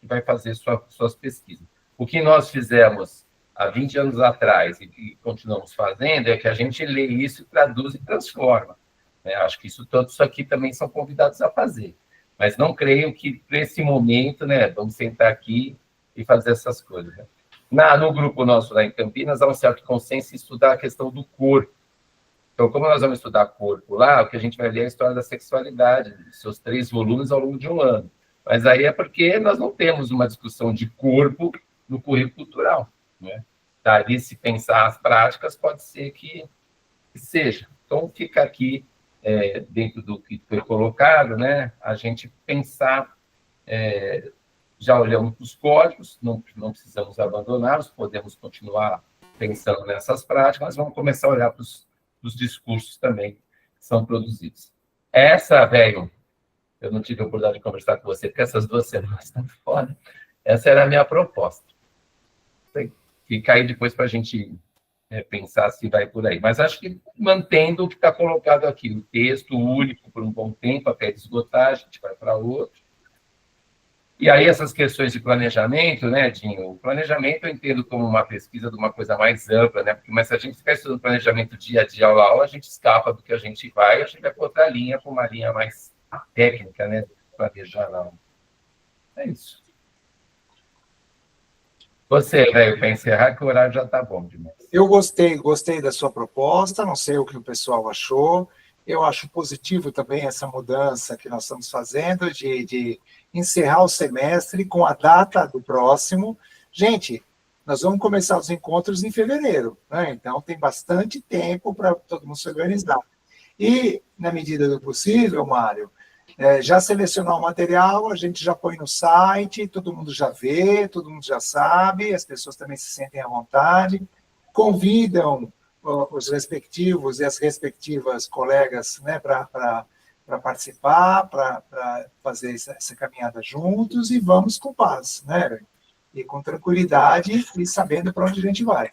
que vai fazer suas pesquisas. O que nós fizemos há 20 anos atrás e continuamos fazendo é que a gente lê isso, traduz e transforma. Acho que todos isso aqui também são convidados a fazer. Mas não creio que, nesse momento, né, vamos sentar aqui e fazer essas coisas. Né? No grupo nosso lá em Campinas, há um certo consenso em estudar a questão do corpo. Então, como nós vamos estudar corpo lá, o que a gente vai ler é a história da sexualidade, seus 3 volumes ao longo de um ano. Mas aí é porque nós não temos uma discussão de corpo no currículo cultural. Né? Dali, se pensar as práticas, pode ser que seja. Então, fica aqui, dentro do que foi colocado, né, a gente pensar, já olhamos para os códigos, não precisamos abandoná-los, podemos continuar pensando nessas práticas, mas vamos começar a olhar para os discursos também que são produzidos. Essa, velho, eu não tive a oportunidade de conversar com você, porque essas 2 semanas estão fora. Essa era a minha proposta. Fica aí depois para a gente pensar se vai por aí. Mas acho que mantendo o que está colocado aqui, o texto único por um bom tempo, até esgotar, a gente vai para outro. E aí essas questões de planejamento, né, Dinho? O planejamento eu entendo como uma pesquisa de uma coisa mais ampla, né? Mas se a gente ficar estudando planejamento dia a dia, aula a aula, a gente escapa do que a gente vai para outra linha, para uma linha mais técnica, né? Planejar não. É isso. Você, velho, para encerrar, que o horário já está bom demais. Eu gostei da sua proposta, não sei o que o pessoal achou. Eu acho positivo também essa mudança que nós estamos fazendo de encerrar o semestre com a data do próximo. Gente, nós vamos começar os encontros em fevereiro, né? Então tem bastante tempo para todo mundo se organizar. E, na medida do possível, Mário, já selecionar o material, a gente já põe no site, todo mundo já vê, todo mundo já sabe, as pessoas também se sentem à vontade, convidam os respectivos e as respectivas colegas, né, para participar, para fazer essa caminhada juntos, e vamos com paz, né? E com tranquilidade e sabendo para onde a gente vai.